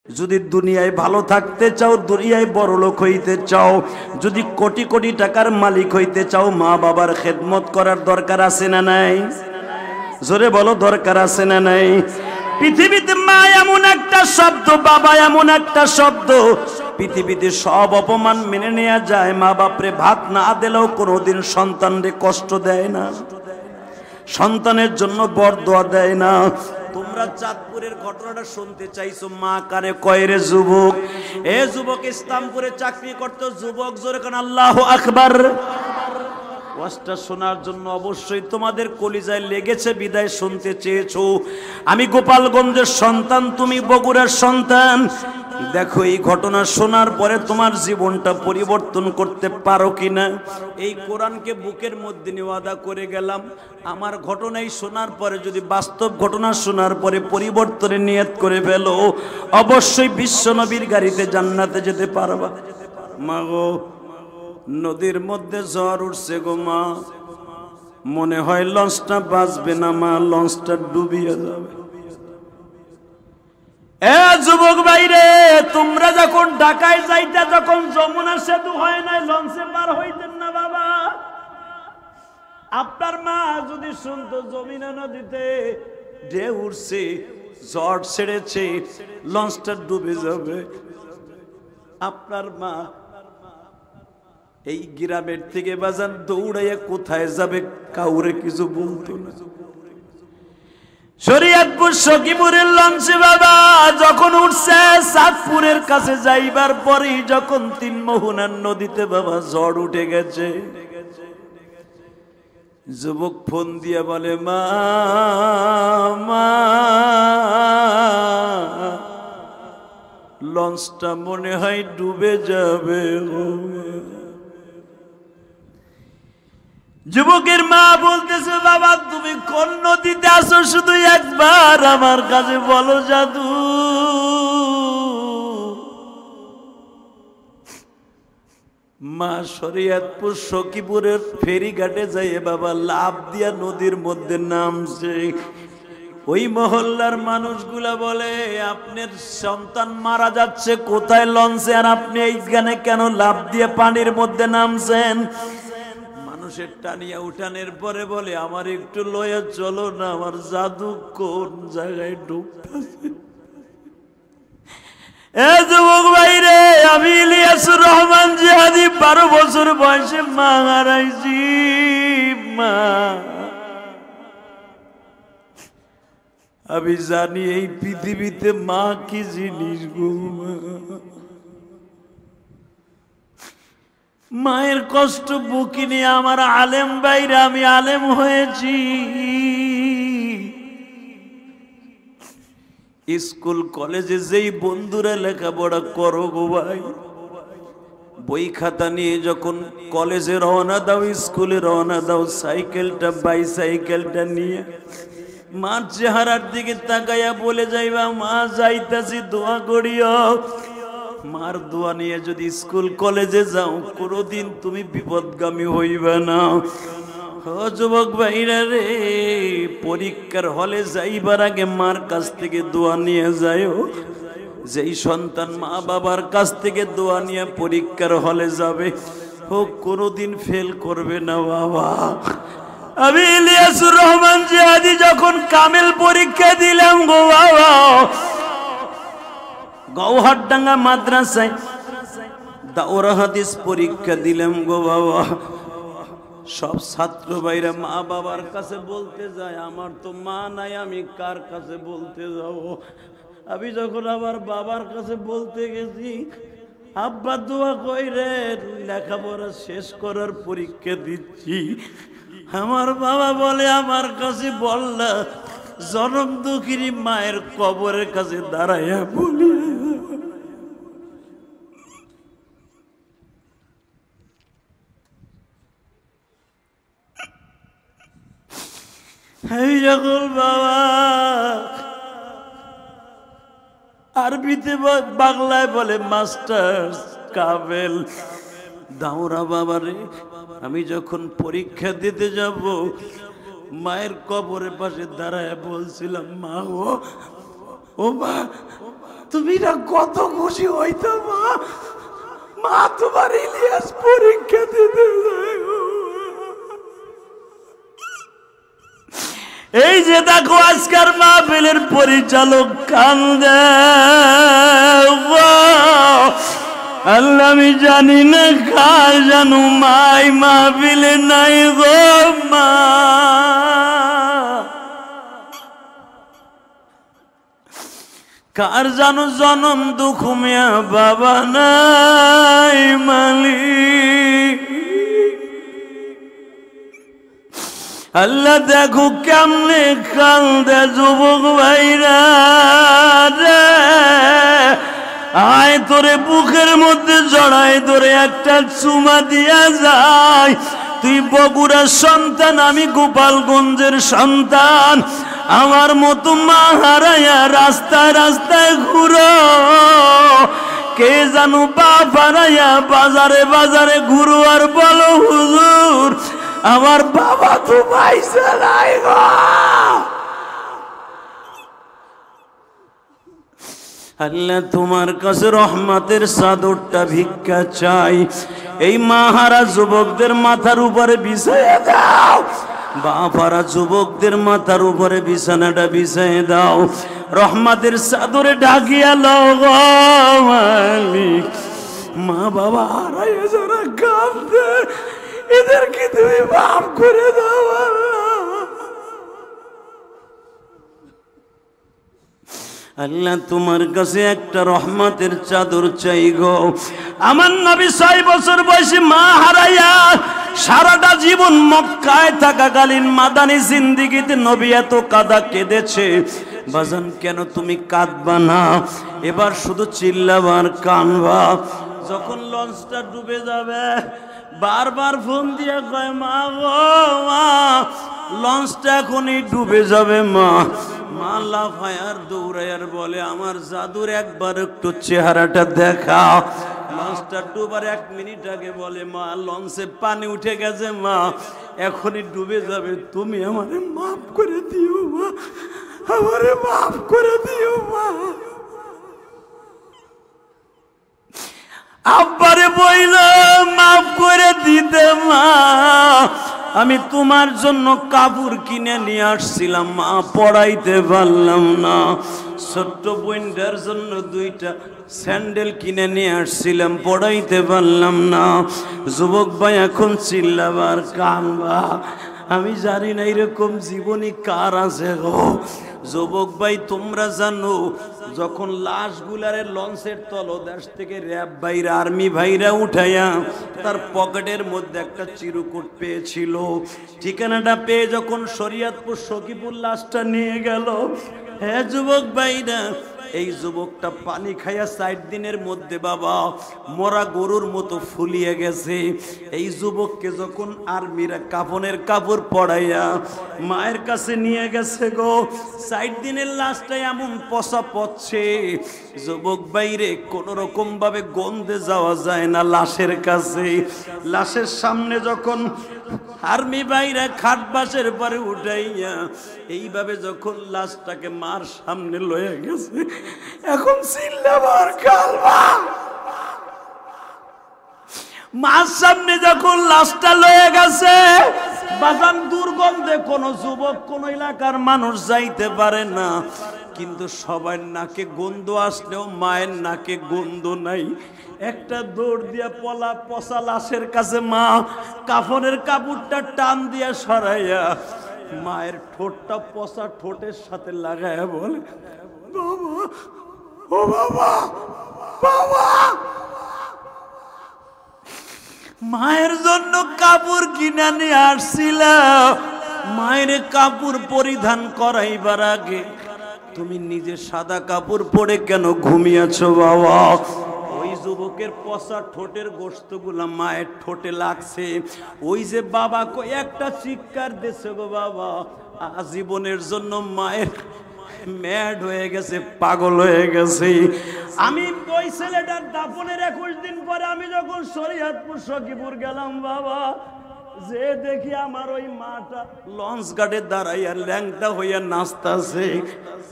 যদি দুনিয়ায় ভালো থাকতে চাও, দুনিয়ায় বড় লোক হইতে চাও, যদি কোটি কোটি টাকার মালিক হইতে চাও, মা বাবার খেদমত করার দরকার আছে না নাই? জোরে বলো, দরকার আছে না নাই? পৃথিবীতে মা এমন একটা শব্দ, বাবা এমন একটা শব্দ, পৃথিবীতে সব অপমান মেনে নেওয়া যায়, মা বাপরে ভাত না দিলেও কোনোদিন সন্তানরে কষ্ট দেয় না, সন্তানের জন্য বরদোয়া দেয় না। তোমরা চাঁদপুরের ঘটনাটা শুনতে চাইছো, মা কারে কয় রে যুবক? এ যুবক, ইসলামপুরে চাকরি করতো যুবক, জোরে কোন আল্লাহু আকবার। ওয়াজটা শোনার জন্য অবশ্যই তোমাদের কলিজায় লেগেছে বিদায় শুনতে চেয়েছো। আমি গোপালগঞ্জের সন্তান, তুমি বগুড়ার সন্তান। দেখো, এই ঘটনা শোনার পরে তোমার জীবনটা পরিবর্তন করতে পারো কিনা। এই কোরআনকে বুকের মধ্যে নিয়ে ওয়াদা করে গেলাম, আমার ঘটনাই শোনার পরে যদি বাস্তব ঘটনা শোনার পরে পরিবর্তনের নিয়ত করে ফেলো, অবশ্যই বিশ্বনবীর গাড়িতে জান্নাতে যেতে পারবা। মা গো, নদীর মধ্যে ঝড় উঠছে গো মা, মনে হয় লঞ্চটা বাঁচবে না মা, লঞ্চটা ডুবিয়ে যাবে। এ যুবক ভাইরে, তোমরা যখন ঢাকায় যাইতে, যখন যমুনা সেতু হয় নাই, লঞ্চে পার হইতেন না বাবা। আপনার মা যদি শুনতো যমুনা নদীতে ঢেউ উঠছে, ঝড় ছেড়েছে, লঞ্চটা ডুবে যাবে, আপনার মা এই গ্রামের থেকে বাজান দৌড়াইয়া কোথায় যাবে কাউরে কিছু বলতো না। শরীয়তপুর সখীপুরের লঞ্চে বাবা যখন উঠছে, চাঁদপুরের কাছে যাইবার পরেই যখন 3 মোহনার নদীতে বাবা ঝড় উঠে গেছে, যুবক ফোন দিয়ে বলে, মা মা, লঞ্চটা মনে হয় ডুবে যাবে। যুবকের মা বলতেছে, বাবা তুমি কোন নদীতে আসো, শুধু একবার আমার কাছে বলো জাদু। মা শরীয়তপুর সখীপুরের ফেরিঘাটে যাইয়ে বাবা লাফ দিয়া নদীর মধ্যে নামছে। ওই মহল্লার মানুষগুলা বলে, আপনার সন্তান মারা যাচ্ছে, কোথায় লঞ্চে, আর আপনি এইখানে কেন লাফ দিয়ে পানির মধ্যে নামছেন? মানুষের টানিয়া উঠানের পরে বলে, আমার একটু লয়ে চলো না, আমার জাদু কোন জায়গায় ডুবতেছে। এ যুবক ভাইরে, আমি ইলিয়াসুর রহমান জিহাদি 12 বছর বয়সে মা হারাইছি। মা, আমি জানি এই পৃথিবীতে মা কি জিনিস গো। মায়ের কষ্ট বুকে নিয়ে আমার আলেম ভাইরা, আমি আলেম হয়েছি। স্কুল কলেজে যেই বন্ধুরা লেখাপড়া করো গো ভাই, বই খাতা নিয়ে যখন কলেজে রওনা দাও, স্কুলে রওনা দাও, সাইকেলটা বাইসাইকেলটা নিয়ে মার চেহারার দিকে তাকাইয়া বলে যাইবা, মা যাইতাছি, দোয়া করিও। মার দোয়া নিয়ে যদি স্কুল কলেজে যাও, কোনোদিন তুমি বিপদগামী হইবে না। ও যুবক ভাইরা রে, পরীক্ষার হলে যাইবার আগে মার কাছ থেকে দোয়া নিয়ে যাও। যেই সন্তান মা বাবার কাছ থেকে দোয়া নিয়ে পরীক্ষার হলে যাবে, ও কোনোদিন ফেল করবে না বাবা। আমি ইলিয়াসুর রহমান জিহাদি যখন কামেল পরীক্ষা দিলাম গো বাবা, গৌহারডাঙ্গা মাদ্রাসায় দাওরা হাদিস পরীক্ষা দিলাম গো বাবা। সব ছাত্র ভাইরা মা বাবার কাছে বলতে যায়, আমার তো মা নাই, আমি কার কাছে বলতে যাব? আমি যখন আবার বাবার কাছে বলতে গেছি, আব্বা দোয়া কইরে, লেখাপড়া শেষ করার পরীক্ষা দিচ্ছি। আমার বাবা বলে, আমার কাছে বললা, জনম দুঃখিনী মায়ের কবরের কাছে দাঁড়াইয়া বলি। যখন বাবা আরবিতে বাংলায় বলে, মাস্টার কামেল দাওরা বাবারে, আমি যখন পরীক্ষা দিতে যাব, মায়ের কবরের পাশে দাঁড়ায় বলছিলাম, মা গো ও মা, তুমি না কত খুশি হইতো মা, মা তোমার ইলিয়াস পরীক্ষা দিতে যায়। এই যে দেখো আজকের মাহফিলের পরিচালক কান্দে। আল্লাহ আমি জানি না কার জানো মাই মাহফিলে নাই গো মা। কার জানো জনম দুঃখ মিয়া বাবা নাই মালিক। আল্লাহ দেখো কেমনে কান্দে যুবক ভাইরা রে। আয় তোরে বুকের মধ্যে জড়াই ধরে একটা চুমা দিয়া যায়। তুই বগুড়ার সন্তান, আমি গোপালগঞ্জের সন্তান। আমার মতো মা হারাইয়া রাস্তায় রাস্তায় ঘুরো, কে জানো বাপ হারাইয়া বাজারে বাজারে ঘুরো আর বলো হুজুর আমার বাবা তো পাইছে নাই গো। আল্লাহ তোমার কাছে রহমতের চাদরটা ভিক্ষা চাই। এই মাহারা যুবকদের মাথার উপরে বিছাইয়ে দাও, বাপারা যুবকদের মাথার উপরে বিছানাটা বিছাইয়ে দাও। রহমতের চাদরে ঢাকিয়া লও গো মালিক। মা বাবা হারাইয়া যারা কাঁদে এদেরকে তুমি মাফ করে দাও আল্লাহ। তোমার কাছে একটা রহমতের চাদর চাই গো। আমার নবী 6 বছর বয়সে মা হারাইয়া সারাটা জীবন মক্কায় থাকাকালীন মাদানী জিন্দেগিতে নবী এত কাঁদা কেঁদেছে। বাজান কেন তুমি কাঁদবা না? এবার শুধু চিল্লাবার কানবা। যখন লঞ্চটা ডুবে যাবে বারবার ফোন দিয়ে কয় মা গো মা, লঞ্চটা এখনই ডুবে যাবে মা। মা লাফায়ার দৌড়ায়ার বলে আমার জাদুর একবার একটু চেহারাটা দেখাও। লঞ্চটা ডুবার 1 মিনিট আগে বলে মা লঞ্চে পানি উঠে গেছে মা, এখনই ডুবে যাবে, তুমি আমারে মাফ করে দিও মা, আমারে মাফ করে দিও মা। আব্বারে বইল মাফ করে দিতে মা, আমি তোমার জন্য কাপড় কিনে নিয়ে আসছিলাম মা, পড়াইতে পারলাম না। ছোট্ট বোনটার জন্য 2টা স্যান্ডেল কিনে নিয়ে আসছিলাম, পড়াইতে পারলাম না। যুবক ভাই এখন চিল্লাবার কানবা। আমি জানি না এরকম জীবনী কার আছে গো। যুবক ভাই তোমরা জানো যখন লাশগুলারে লঞ্চের তলদেশ থেকে র্যাব ভাইরা আর্মি ভাইরা উঠাইয়া তার পকেটের মধ্যে একটা চিরকুট পেয়েছিল, ঠিকানাটা পেয়ে যখন শরীয়তপুর সখীপুর লাশটা নিয়ে গেল, হ্যাঁ যুবক ভাইরা এই যুবকটা পানি খাইয়া 4 দিনের মধ্যে বাবা মরা গরুর মতো ফুলিয়ে গেছে। এই যুবককে যখন আর্মিরা কাফনের কাপড় পরাইয়া মায়ের কাছে নিয়ে গেছে গো, 4 দিনের লাশটা এমন পচা পচছে যুবক বাইরে কোনো রকম ভাবে গন্ধে যাওয়া যায় না লাশের কাছে। লাশের সামনে যখন আর্মি ভাইরা খাট বাসের পরে উঠাইয়া এইভাবে যখন লাশটাকে মার সামনে লয়ে গেছে, এখন চিল্লাবার কালবা। মার সামনে যখন লাশটা লয়ে গেছে বাজান দুর্গন্ধে কোন যুবক কোন এলাকার মানুষ যাইতে পারে না, কিন্তু সবার নাকে গন্ধ আসলেও মায়ের নাকে গন্ধ নাই। একটা দৌড় দিয়া পলা পচা লাশের কাছে মা কাফনের কাপড়টা টান দিয়া সরাইয়া মায়ের ঠোঁটটা পচা ঠোঁটের সাথে লাগাইয়া বলে বাবা, ও বাবা, বাবা। মায়ের জন্য কাপড় কিনে নিয়ে আসছিলাম, মায়ের কাপড় পরিধান করাইবার আগে তুমি নিজে সাদা কাপড় পরে কেন ঘুমিয়েছ বাবা? ওই যুবকের পচা ঠোঁটের গোশতগুলা মায়ের ঠোঁটে লাগছে। ওই যে বাবা একটা চিৎকার দিছে গো বাবা, আজীবনের জন্য মায়ের ম্যাড হয়ে গেছে, পাগল হয়ে গেছে। আমি ওই ছেলেটার দাফনের 21 দিন পরে আমি যখন শরীয়তপুর সখীপুর গেলাম বাবা, যে দেখি আমার ওই মাটা লঞ্চ ঘাটে দাঁড়াইয়া ল্যাংটা হইয়া নাচতাছে।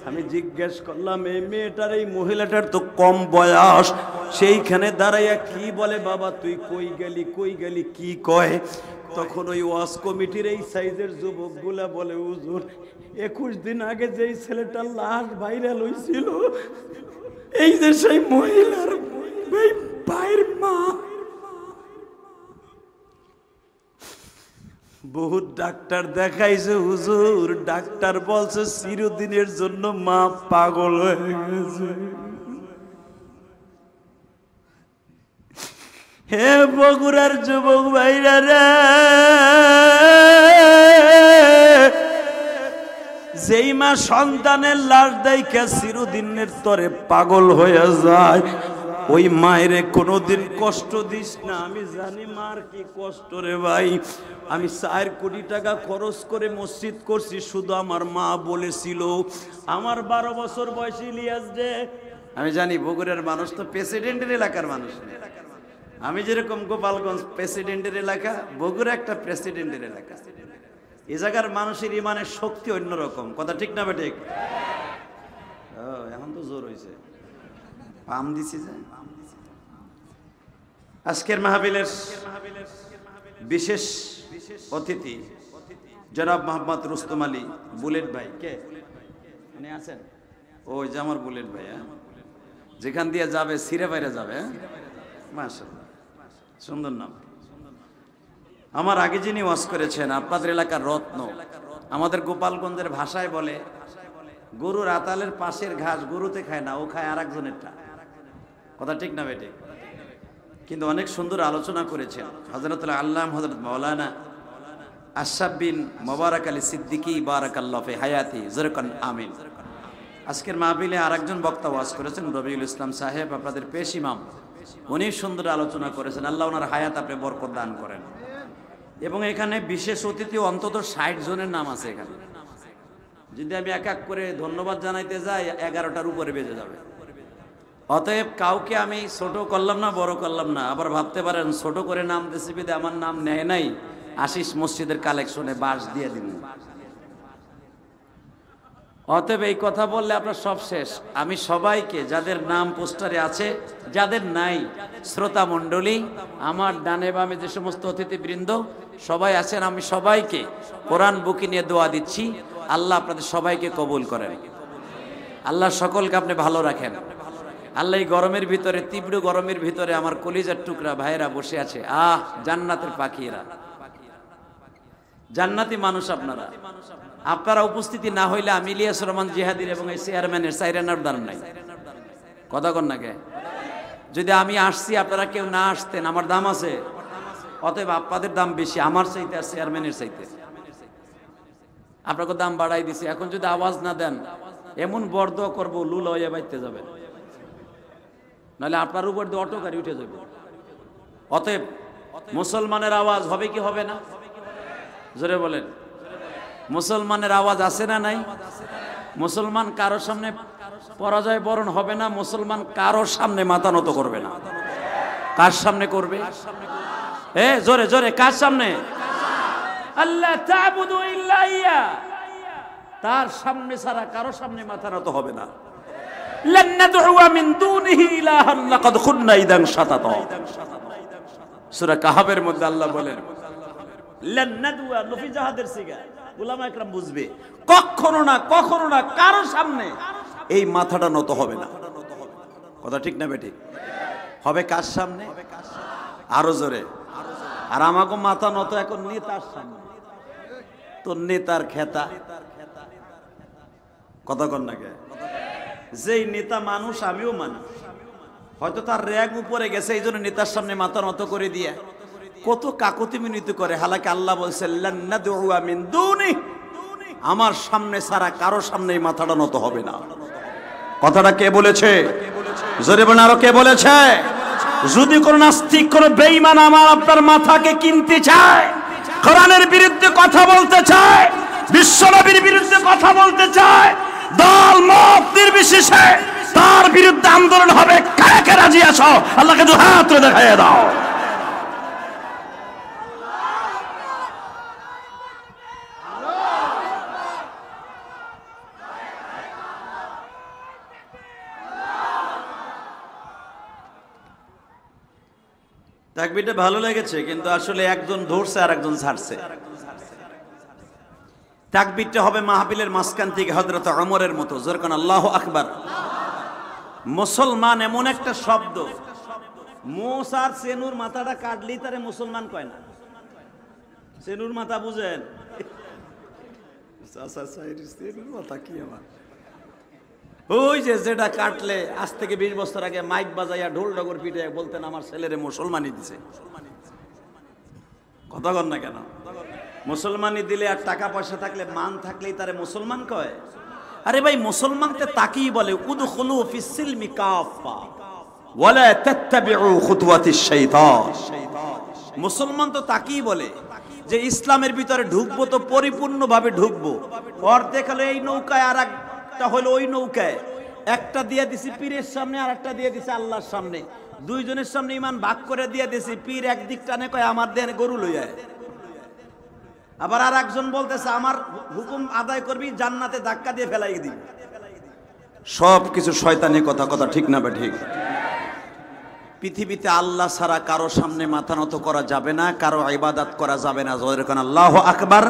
আমি জিজ্ঞেস করলাম, এই মেয়েটার, এই মহিলাটার তো কম বয়স, সেইখানে দাঁড়াইয়া কি বলে, বাবা তুই কই গেলি, কই গেলি, কি কয়? তখন ওই ওয়াজ কমিটির এই সাইজের যুবকগুলা বলে, হুজুর 21 দিন আগে যেই ছেলেটার লাশ ভাইরাল হয়েছিল, এই যে সেই মহিলার ভাইয়ের মা। বহুত ডাক্তার দেখাইছে হুজুর, ডাক্তার বলছে চিরদিনের জন্য মা পাগল হয়ে গেছে। হে বগুড়ার যুবক ভাইরা রে, যেই মা সন্তানের লাশ দেখে চিরদিনের তরে পাগল হয়ে যায়, ওই মায়ের কোনোদিন কষ্ট দিস না। আমি জানি মার কি কষ্ট রে ভাই। আমি 4 কোটি টাকা খরচ করে মসজিদ করছি, শুধু আমার মা বলেছিল, আমার 12 বছর বয়সী ইলিয়াস রে। আমি জানি বগুড়ার মানুষ তো প্রেসিডেন্টের এলাকার মানুষ, আমি যেরকম গোপালগঞ্জ প্রেসিডেন্টের এলাকা, বগুড়া একটা প্রেসিডেন্টের এলাকা। এই জায়গার মানুষের ইমানের শক্তি অন্যরকম, কথা ঠিক না বেঠিক? এখন তো জোর হয়েছে, পাম দিছি যে। আজকের মাহফিলের বিশেষ অতিথি জনাব মোহাম্মদ রুস্তম আলী বুলেট ভাই। কে উনি আছেন? ওই যে আমার বুলেট ভাই, যেখান দিয়ে যাবে সিরে বাইরে যাবে। মাশাআল্লাহ, সুন্দর নাম। আমার আগে যিনি ওয়াজ করেছেন, আপনাদের এলাকার রত্ন, আমাদের গোপালগঞ্জের ভাষায় বলে, গরু রাতালের পাশের ঘাস গরুতে খায় না, ও খায় আর একজনেরটা। কথা ঠিক না বেটে? কিন্তু অনেক সুন্দর আলোচনা করেছেন হযরতুল আল্লামা হযরত মাওলানা আশরাফ বিন মোবারক আলী সিদ্দিকী বারাকাল্লাহু ফি হায়াতি, জরকান আমিন। আজকের মাহফিলে আরেকজন বক্তা ওয়াজ করেছেন, রবিউল ইসলাম সাহেব, আপনাদের পেশ ইমাম। উনি সুন্দর আলোচনা করেছেন, আল্লাহ ওনার হায়াত আপনি বরকত দান করেন। এবং এখানে বিশেষ অতিথি অন্তত 60 জনের নাম আছে এখানে। যদি আমি এক এক করে ধন্যবাদ জানাইতে যাই, 11টার উপরে বেজে যাবে। অতএব কাউকে আমি ছোট করলাম না, বড় করলাম না। আবার ভাবতে পারেন ছোট করে নাম দিয়েছি বিদে আমার নাম নেয় নাই, আশিস মসজিদের কালেকশনে বাস দিয়ে দিন। অতএব এই কথা বললে আপনার সব শেষ। আমি সবাইকে, যাদের নাম পোস্টারে আছে, যাদের নাই, শ্রোতা মণ্ডলী, আমার ডানে বামে যে সমস্ত অতিথিবৃন্দ সবাই আছেন, আমি সবাইকে কোরআন বুকে নিয়ে দোয়া দিচ্ছি, আল্লাহ আপনাদের সবাইকে কবুল করেন। আল্লাহ সকলকে আপনি ভালো রাখেন। আল্লাহ এই গরমের ভিতরে, তীব্র গরমের ভিতরে আমার কলিজার টুকরা ভাইয়েরা বসে আছে, জান্নাতের পাখিরা, জান্নাতি মানুষ আপনারা। আপনারা উপস্থিতি না হইলে আমি ইলিয়াস রহমান জিহাদির এবং এই চেয়ারম্যানের সাইরানার দাম নাই। কথা কন না কে? যদি আমি আসছি, আপনারা কেউ না আসতেন, আমার দাম আছে। অতএব আপনাদের দাম বেশি আমার চাইতে আর চেয়ারম্যানের চাইতে। আপনাকে দাম বাড়াই দিছি। এখন যদি আওয়াজ না দেন, এমন বরদোয়া করবো লুল হয়ে বাইতে যাবে, নাহলে আপনার উপর দিয়ে অটো গাড়ি উঠে যাবে। অতএব মুসলমানের আওয়াজ হবে কি হবে না? জোরে বলেন। মুসলমানের আওয়াজ আছে না নাই? মুসলমান কারোর সামনে পরাজয় বরণ হবে না, মুসলমান কারোর সামনে মাথা নত করবে না। কার সামনে করবে? জোরে জোরে, কার সামনে? আল্লাহ তা'বুদু ইল্লা ইয়া, তার সামনে ছাড়া কারোর সামনে মাথা নত হবে না। লান নাদউ মিন দুনিহি ইলাহান লাকাদ খুন্না ইদান শাতাতা। সূরা কাহাবের মধ্যে আল্লাহ বলেন, লান নাদউ, নফি জাহাদের সিগা, উলামা একরাম বুঝবে, কখনো না কখনো না কারোর সামনে এই মাথাটা নত হবে না। কথা ঠিক না বেটি? হবে কার সামনে? আরো জোরে। আর আমাকে মাথা নত এখন নেতার সামনে। তো নেতার খেতা, কথা কন না কে? যেই নেতা মানুষ, আমিও মানুষ, হয়তো তার র্যাগ উপরে গেছে, এই জন্য নেতার সামনে মাথা নত করে দিয়ে কত কাকুতি মিনতি করে। হালাকি আল্লাহ বলছে, লান নাদউ মিন দুনি, আমার সামনে ছাড়া কারো সামনে মাথাটা নত হবে না। কথাটা কে বলেছে? জোরে বলেন, আরো কে বলেছে? যদি কোন নাস্তিক, কোন বেঈমান আমার আপনার মাথাকে কিনতে চায়, কোরআনের বিরুদ্ধে কথা বলতে চায়, বিশ্বনবীর বিরুদ্ধে কথা বলতে চায়, দল মত নির্বিশেষে তার বিরুদ্ধে আন্দোলন হবে। কারা কে রাজি আছো? আল্লাহকে দু হাত তুলে দেখাইয়ে দাও। তাকবীরটা ভালো লেগেছে, কিন্তু আসলে একজন ধরছে আর একজন ছাড়ছে। তাকবীরটা হবে মাহফিলের মাঝখান থেকে হযরত ওমরের মতো, জোরে কোন আল্লাহু আকবার। মুসলমান এমন একটা শব্দ, মোসার সেনুর মাথাটা কাটলেই তারে মুসলমান কয় না। সেনুর মাথা বুঝেন? সেনুর মাথা কি আমার, ওই যে যেটা কাটলে আজ থেকে 20 বছর আগে মাইক বাজাইয়া ঢোল ডগর পিটে বলতেন আমার ছেলেরে মুসলমানি দিছে। কথা কন না কেন? মুসলমানি দিলে আর টাকা পয়সা থাকলে মান থাকলেই তারে মুসলমান কয়? আরে ভাই, মুসলমানকে তাকিই বলে উদখুলু ফিস সিলমি কাফা ওয়ালা তাত্তাবিউ খুতুওয়াতিশ শাইতান। মুসলমান তো তাকিই বলে যে ইসলামের ভিতরে ঢুকবো তো পরিপূর্ণভাবে ঢুকবো। অর্ধেক হলো এই নৌকায়, আর একটা হলো ওই নৌকায়। একটা দিয়ে দিছি পীরের সামনে, আর একটা দিয়ে দিছি আল্লাহর সামনে। দুইজনের সামনে ইমান ভাগ করে দিয়ে দিছি। পীর একদিক টানে কয় আমার দেন গরু লইয়া, আবার আর একজন বলতেছে আমার হুকুম আদায় করবি, জান্নাতে ধাক্কা দিয়ে ফেলাই দিবি। সব কিছু শয়তানি কথা, কথা ঠিক না? ঠিক। পৃথিবীতে আল্লাহ ছাড়া কারো সামনে মাথা নত করা যাবে না, কারো ইবাদত করা যাবে না। যখন আল্লাহু আকবার।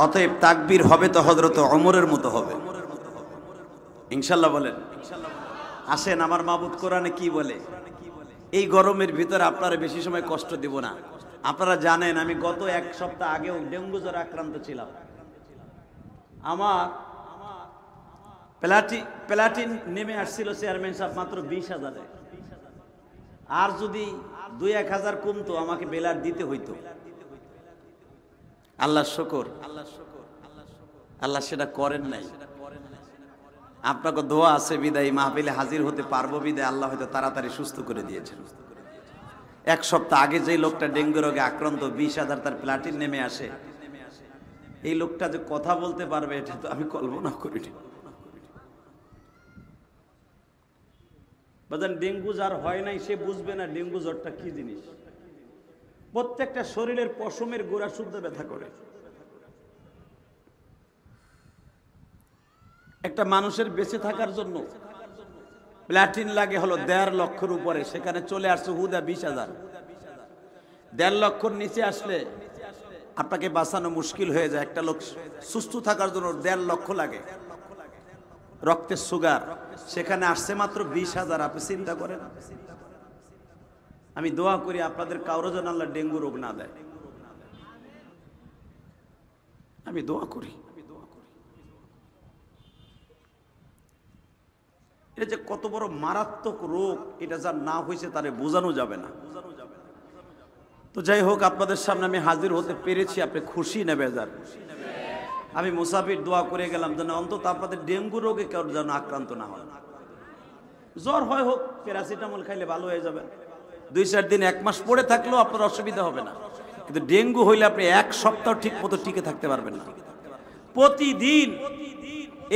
অতএব তাকবীর হবে তো হযরত ওমরের মতো হবে ইনশাআল্লাহ। বলেন আসেন, আমার মাবুদ কোরআনে কি বলে। এই গরমের ভিতরে আপনারা বেশি সময় কষ্ট দিব না। আপনারা জানেন আমি গত এক সপ্তাহ আগেও ডেঙ্গু জ্বরে আক্রান্ত ছিলাম। আমার প্লাটিন নেমে আসছিল চেয়ারম্যান সাহেব মাত্র 20,000-এ। আর যদি 2-1,000 কমতো আমাকে বেলার দিতে হইতো। আল্লাহ শুকর, আল্লাহ সেটা করেন নাই। আপনাকে দোয়া আছে বিদায় মাহফিলে হাজির হতে পারবো বিদায় আল্লাহ হয়তো তাড়াতাড়ি সুস্থ করে দিয়েছেন। এক সপ্তাহ আগে যে লোকটা ডেঙ্গু রোগে আক্রান্ত, 20,000 তার প্লাটিন নেমে আসে, এই লোকটা যে কথা বলতে পারবে এটা তো আমি কল্পনা করিনি। বাজান, ডেঙ্গু যার হয় নাই সে বুঝবে না ডেঙ্গু জ্বরটা কি জিনিস। প্রত্যেকটা শরীরের পশমের গোড়া শুদ্ধ ব্যথা করে। একটা মানুষের বেঁচে থাকার জন্য প্লাটিন লাগে হলো 1.5 লক্ষের উপরে, সেখানে চলে আসছে হুদা 20,000। 1.5 লক্ষর নিচে আসলে আপনাকে বাঁচানো মুশকিল হয়ে যায়। একটা লোক সুস্থ থাকার জন্য 1.5 লক্ষ লাগে। রক্তের সুগার, সেখানে আসছে মাত্র 20,000। আপনি চিন্তা করেন। আমি দোয়া করি আপনাদের কারো যেন আল্লাহ ডেঙ্গু রোগ না দেয়। আমি দোয়া করি। এটা যে কত বড় মারাত্মক রোগ, এটা যার না হয়েছে তারে বোঝানো যাবে না। তো যাই হোক, আপনাদের সামনে আমি হাজির হতে পেরেছি। আপনি খুশি না বেজার? আমি মুসাফির দোয়া করে গেলাম যেন অন্তত আপনাদের ডেঙ্গু রোগে কেউ যেন আক্রান্ত না হয়। জ্বর হয় হোক, প্যারাসিটামল খাইলে ভালো হয়ে যাবে। 2-4 দিন 1 মাস পড়ে থাকলেও আপনার অসুবিধা হবে না। কিন্তু ডেঙ্গু হইলে আপনি 1 সপ্তাহ ঠিক মতো টিকে থাকতে পারবেন না। প্রতিদিন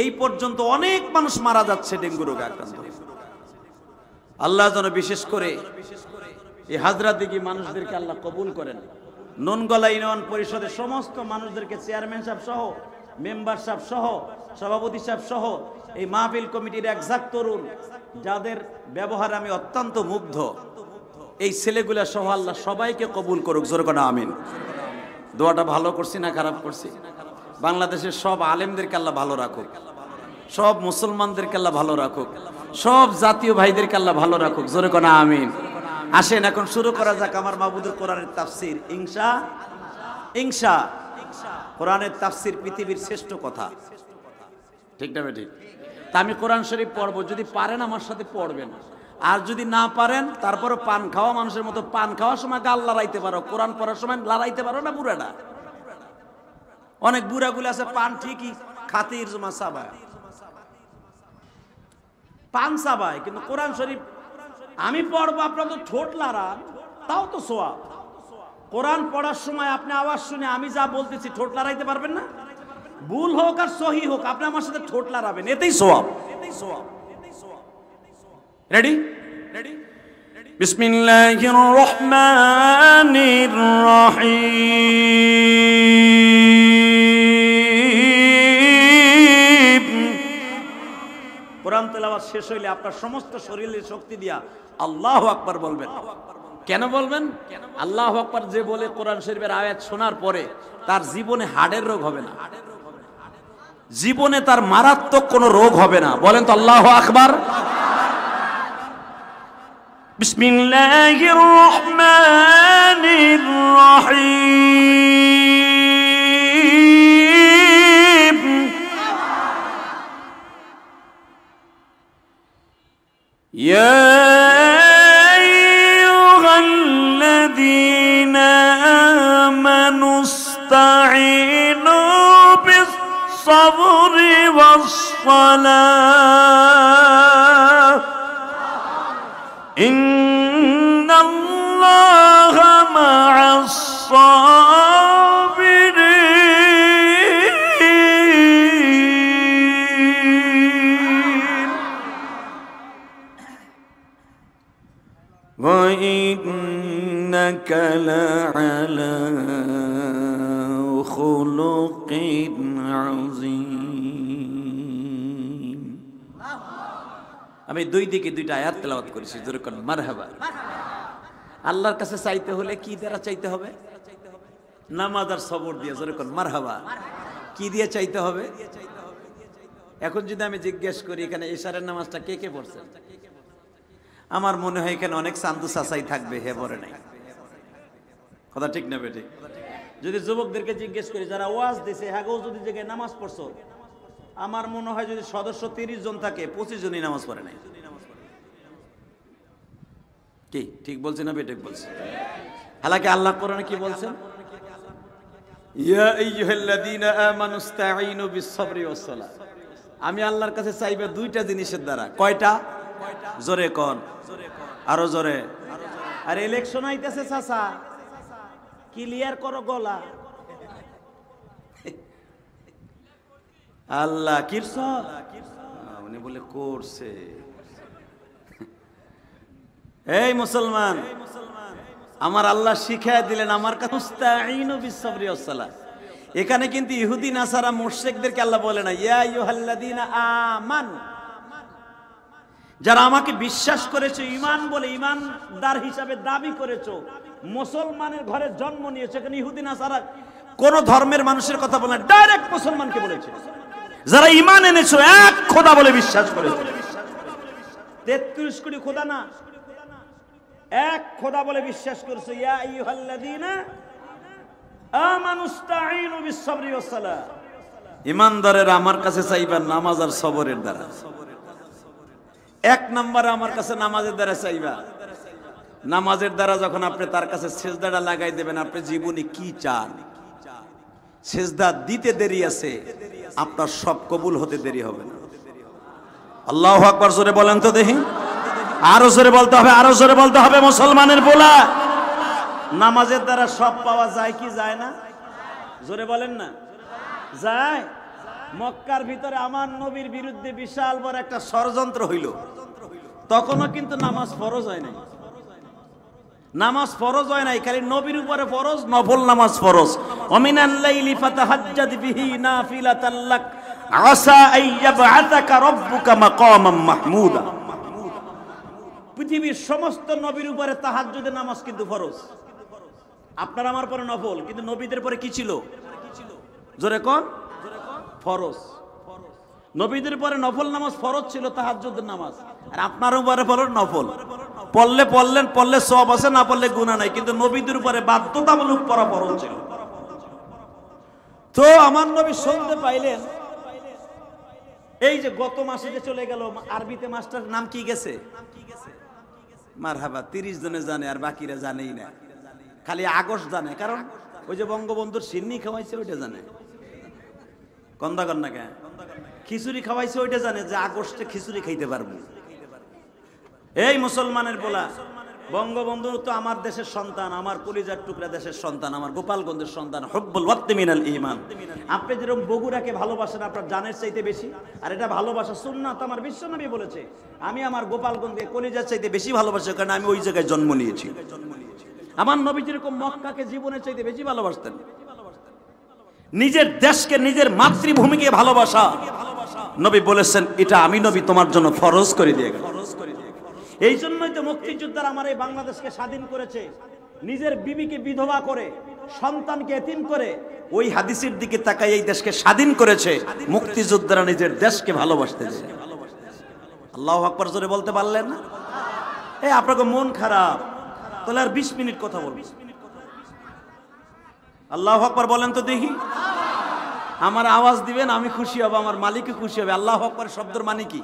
এই পর্যন্ত অনেক মানুষ মারা যাচ্ছে ডেঙ্গু রোগে আক্রান্ত। আল্লাহ যেন বিশেষ করে এই হাজরাদিগি মানুষদেরকে আল্লাহ কবুল করেন। ননগলা ইউনিয়ন পরিষদের সমস্ত মানুষদেরকে, চেয়ারম্যান সাহেব সহ, মেম্বার সাহেব সহ, সভাপতি সাহেব সহ, এই মাহফিল কমিটির একজাক্ট তরুণ যাদের ব্যবহারে আমি অত্যন্ত মুগ্ধ, এই ছেলেগুলা সহ আল্লাহ সবাইকে কবুল করুক। জোরে কোন আমিন। দোয়াটা ভালো করছি না খারাপ করছি? বাংলাদেশের সব আলেমদেরকে আল্লাহ ভালো রাখুক, সব মুসলমানদেরকে আল্লাহ ভালো রাখুক, সব জাতীয় ভাইদেরকে আল্লাহ ভালো রাখুক। জোরে কোন আমিন। আসেন এখন শুরু করা যাক আমার মাবুদের কোরআনের তাফসীর। ইনশা কোরআনের তাফসীর পৃথিবীর শ্রেষ্ঠ কথা, ঠিক না ঠিক? তা আমি কোরআন শরীফ পড়বো, যদি পারেন আমার সাথে পড়বেন, আর যদি না পারেন তারপরে পান খাওয়া মানুষের মতো পান খাওয়ার সময় গাল লড়াইতে পারো, কোরআন পড়ার সময় লড়াইতে পারো না বুড়াটা। অনেক বুড়াগুলো আছে পান ঠিকই খাতির জমা সাবায়, পান সাবায়, কিন্তু কোরআন শরীফ আমি পড়বো, আপনার তো ঠোঁট লড়ান, তাও তো সোয়াব। কোরআন পড়ার সময় আপনি আওয়াজ শুনে আমি যা বলতেছি ঠোঁট লড়াইতে পারবেন না? ভুল হোক আর সহি হোক, আপনি আমার সাথে ঠোঁট লড়াবেন, এতেই সোয়াব। রেডি? বিসমিল্লাহির রহমানির রহিম। কোরআন তেলাওয়াত শেষ হইলে আপনার সমস্ত শরীরের শক্তি দিয়া আল্লাহু আকবার বলবেন। কেন বলবেন? আল্লাহু আকবার যে বলে কোরআন শরীফের আয়াত শোনার পরে তার জীবনে হার্টের রোগ হবে না, জীবনে তার মারাত্মক কোনো রোগ হবে না। বলেন তো আল্লাহু আকবার। বিসমিল্লাহির রহমানির রহিম। ইয়া আইয়ুহাল্লাযীনা আমানুস্তাঈনু বিস-সাবরি ওয়াস-সালাহ ইন্নাল্লাহা মা'আস-সাবিরিন ওয়া ইন্নাকা লা'আলা খুলুকিন আযীম। আমি দুই দিকে দুইটা আয়াত তেলাওয়াত করেছি, জোরে কোন মারহাবা। আল্লাহর কাছে চাইতে হলে কি দ্বারা চাইতে হবে? নামাজ আর সবর দিয়ে, জোরে কোন মারহাবা। কি দিয়ে চাইতে হবে? এখন যদি আমি জিজ্ঞেস করি এখানে ইশারের নামাজটা কে কে পড়ছেন, আমার মনে হয় এখানে অনেক চান্দু চাচাই থাকবে, হে পড়ে নাই। কথা ঠিক না বেঠিক? যদি যুবকদেরকে জিজ্ঞেস করি যারা ওয়াজ দিছে, হ্যাঁ গো যদি জায়গায় নামাজ পড়ছো, আমার মনে হয় যদি সদস্য 30 জন থাকে 25 জনই নামাজ পড়ে নাই। কি ঠিক বলছে না বেঠিক বলছে? হালাকি আল্লাহ কোরআনে কি বলছেন? ইয়া আইয়ুহাল্লাযীনা আমানুস্তাঈনু বিস-সাবরি ওয়াস-সালাহ। আমি আল্লাহর কাছে চাইবে দুইটা জিনিসের দ্বারা। কয়টা? জোরে কোন, আরো জোরে। আর ইলেকশন আইতেছে চাচা, ক্লিয়ার করো গলা। আল্লাহ কিরছ উনি বলে করছে। এই মুসলমান, আমার আল্লাহ শিখায় দিলেন আমার কাছে মুস্তাঈনু বিস-সাবরি ওয়াস-সালাহ। এখানে কিন্তু ইহুদি নাসারা মুশরিকদেরকে আল্লাহ বলে না ইয়া আইয়ুহাল্লাযীনা আমানু, যারা আমাকে বিশ্বাস করেছো, ঈমান বলে ঈমানদার হিসাবে দাবি করেছো, মুসলমানের ঘরে জন্ম নিয়েছে। এখানে ইহুদি নাসারা কোন ধর্মের মানুষের কথা বলে না, ডাইরেক্ট মুসলমানকে বলেছে। যারা ঈমান এনেছো, এক খোদা বলে বিশ্বাস করেছো। 33 কোটি খোদা না, এক খোদা বলে বিশ্বাস করছে। ইয়া আইয়ুহাল্লাযীনা আমানুস্তাঈনু বিস-সাবরি ওয়াস-সালাহ। ঈমানদারেরা আমার কাছে চাইবেন নামাজ আর সবরের দ্বারা। এক নম্বরে আমার কাছে নামাজের দ্বারা চাইবা। নামাজের দ্বারা যখন আপনি তার কাছে সিজদাটা লাগাই দেবেন, আপনি জীবনে কি চান, সিজদা দিতে দেরি আছে, আপনার সব কবুল হতে দেরি হবে না। আল্লাহু আকবার জোরে বলেন তো দেখি। আরো জোরে বলতে হবে, আরো জোরে বলতে হবে মুসলমানের বলা। নামাজের দ্বারা সব পাওয়া যায় কি যায় না? জোরে বলেন না। যায়। মক্কার ভিতরে আমার নবীর বিরুদ্ধে বিশাল বড় একটা ষড়যন্ত্র হইল, তখনও কিন্তু নামাজ ফরজ হয় নাই। নামাজ ফরজ হয় নাই, খালি নবীর উপরে ফরজ, নফল নামাজ ফরজ। ওমিনাল লাইলি ফাতাহাজ্জাদ বিহি নাফিলাতাল লাক আসা আইয়াবআতাকা রাব্বুকা মাকামান মাহমুদা। পৃথিবীর সমস্ত নবীর উপরে তাহাজ্জুদের নামাজ কিন্তু ফরজ। আপনার আমার পরে নফল, কিন্তু নবীদের পরে কি ছিল? জোরে কোন? ফরজ। নবীদের পরে নফল নামাজ ফরজ ছিল, তাহাজ্জুদের নামাজ। আর আপনার উপরে ফরজ নফল। পড়লে সওয়াব আছে, না পড়লে গুনাহ নাই, কিন্তু নবীদের উপরে বাধ্যতামূলক পড়া ফরজ ছিল। তো আমার নবী শুনতে পাইলেন এই যে গত মাসে যে চলে গেল, আরবিতে মাস্টার নাম কি গেছে? মারহাবা। 30 জনে জানে, আর বাকিরা জানেই না, খালি আগস্ট জানে। কারণ ওই যে বঙ্গবন্ধুর সিন্নি খাওয়াইছে ওইটা জানে, কন্দা কন্যা কে খিচুড়ি খাওয়াইছে ওইটা জানে যে আগস্টে খিচুড়ি খাইতে পারবো। এই মুসলমানের বলা, বঙ্গবন্ধু তো আমার দেশের সন্তান, আমার কলিজার টুকরা দেশের সন্তান, আমার গোপালগঞ্জের সন্তান। হুব্বুল ওয়াক্তি মিনাল ঈমান। আপনি যেরকম বগুড়াকে ভালোবাসেন আপনার জানের চাইতে বেশি, আর এটা ভালোবাসা সুন্নাত। আমার বিশ্বনবী বলেছে আমি আমার গোপালগঞ্জকে কলিজার চাইতে বেশি ভালোবাসি, কারণ আমি ওই জায়গায় জন্ম নিয়েছি। আমার নবী যেরকম মক্কাকে জীবনের চাইতে বেশি ভালোবাসতেন। নিজের দেশকে, নিজের মাতৃভূমিকে ভালোবাসা, নবী বলেছেন এটা আমি নবী তোমার জন্য ফরজ করে দিয়ে গেলাম। এই জন্যই তো মুক্তিযোদ্ধারা আমার এই বাংলাদেশকে স্বাধীন করেছে, নিজের বিবিকে বিধবা করে, সন্তানকে এতিম করে। ওই হাদিসের দিকে তাকাই এই দেশকে স্বাধীন করেছে মুক্তিযোদ্ধারা নিজের দেশকে ভালোবাসতে চায়। আল্লাহু আকবার জোরে বলতে পারলেন না? এই আপনাকে মন খারাপ, তাহলে আর 20 মিনিট কথা বলবো। আল্লাহু আকবার বলেন তো দেখি। আমার আওয়াজ দিবেন, আমি খুশি হব, আমার মালিকও খুশি হবে। আল্লাহু আকবার শব্দের মানে কি?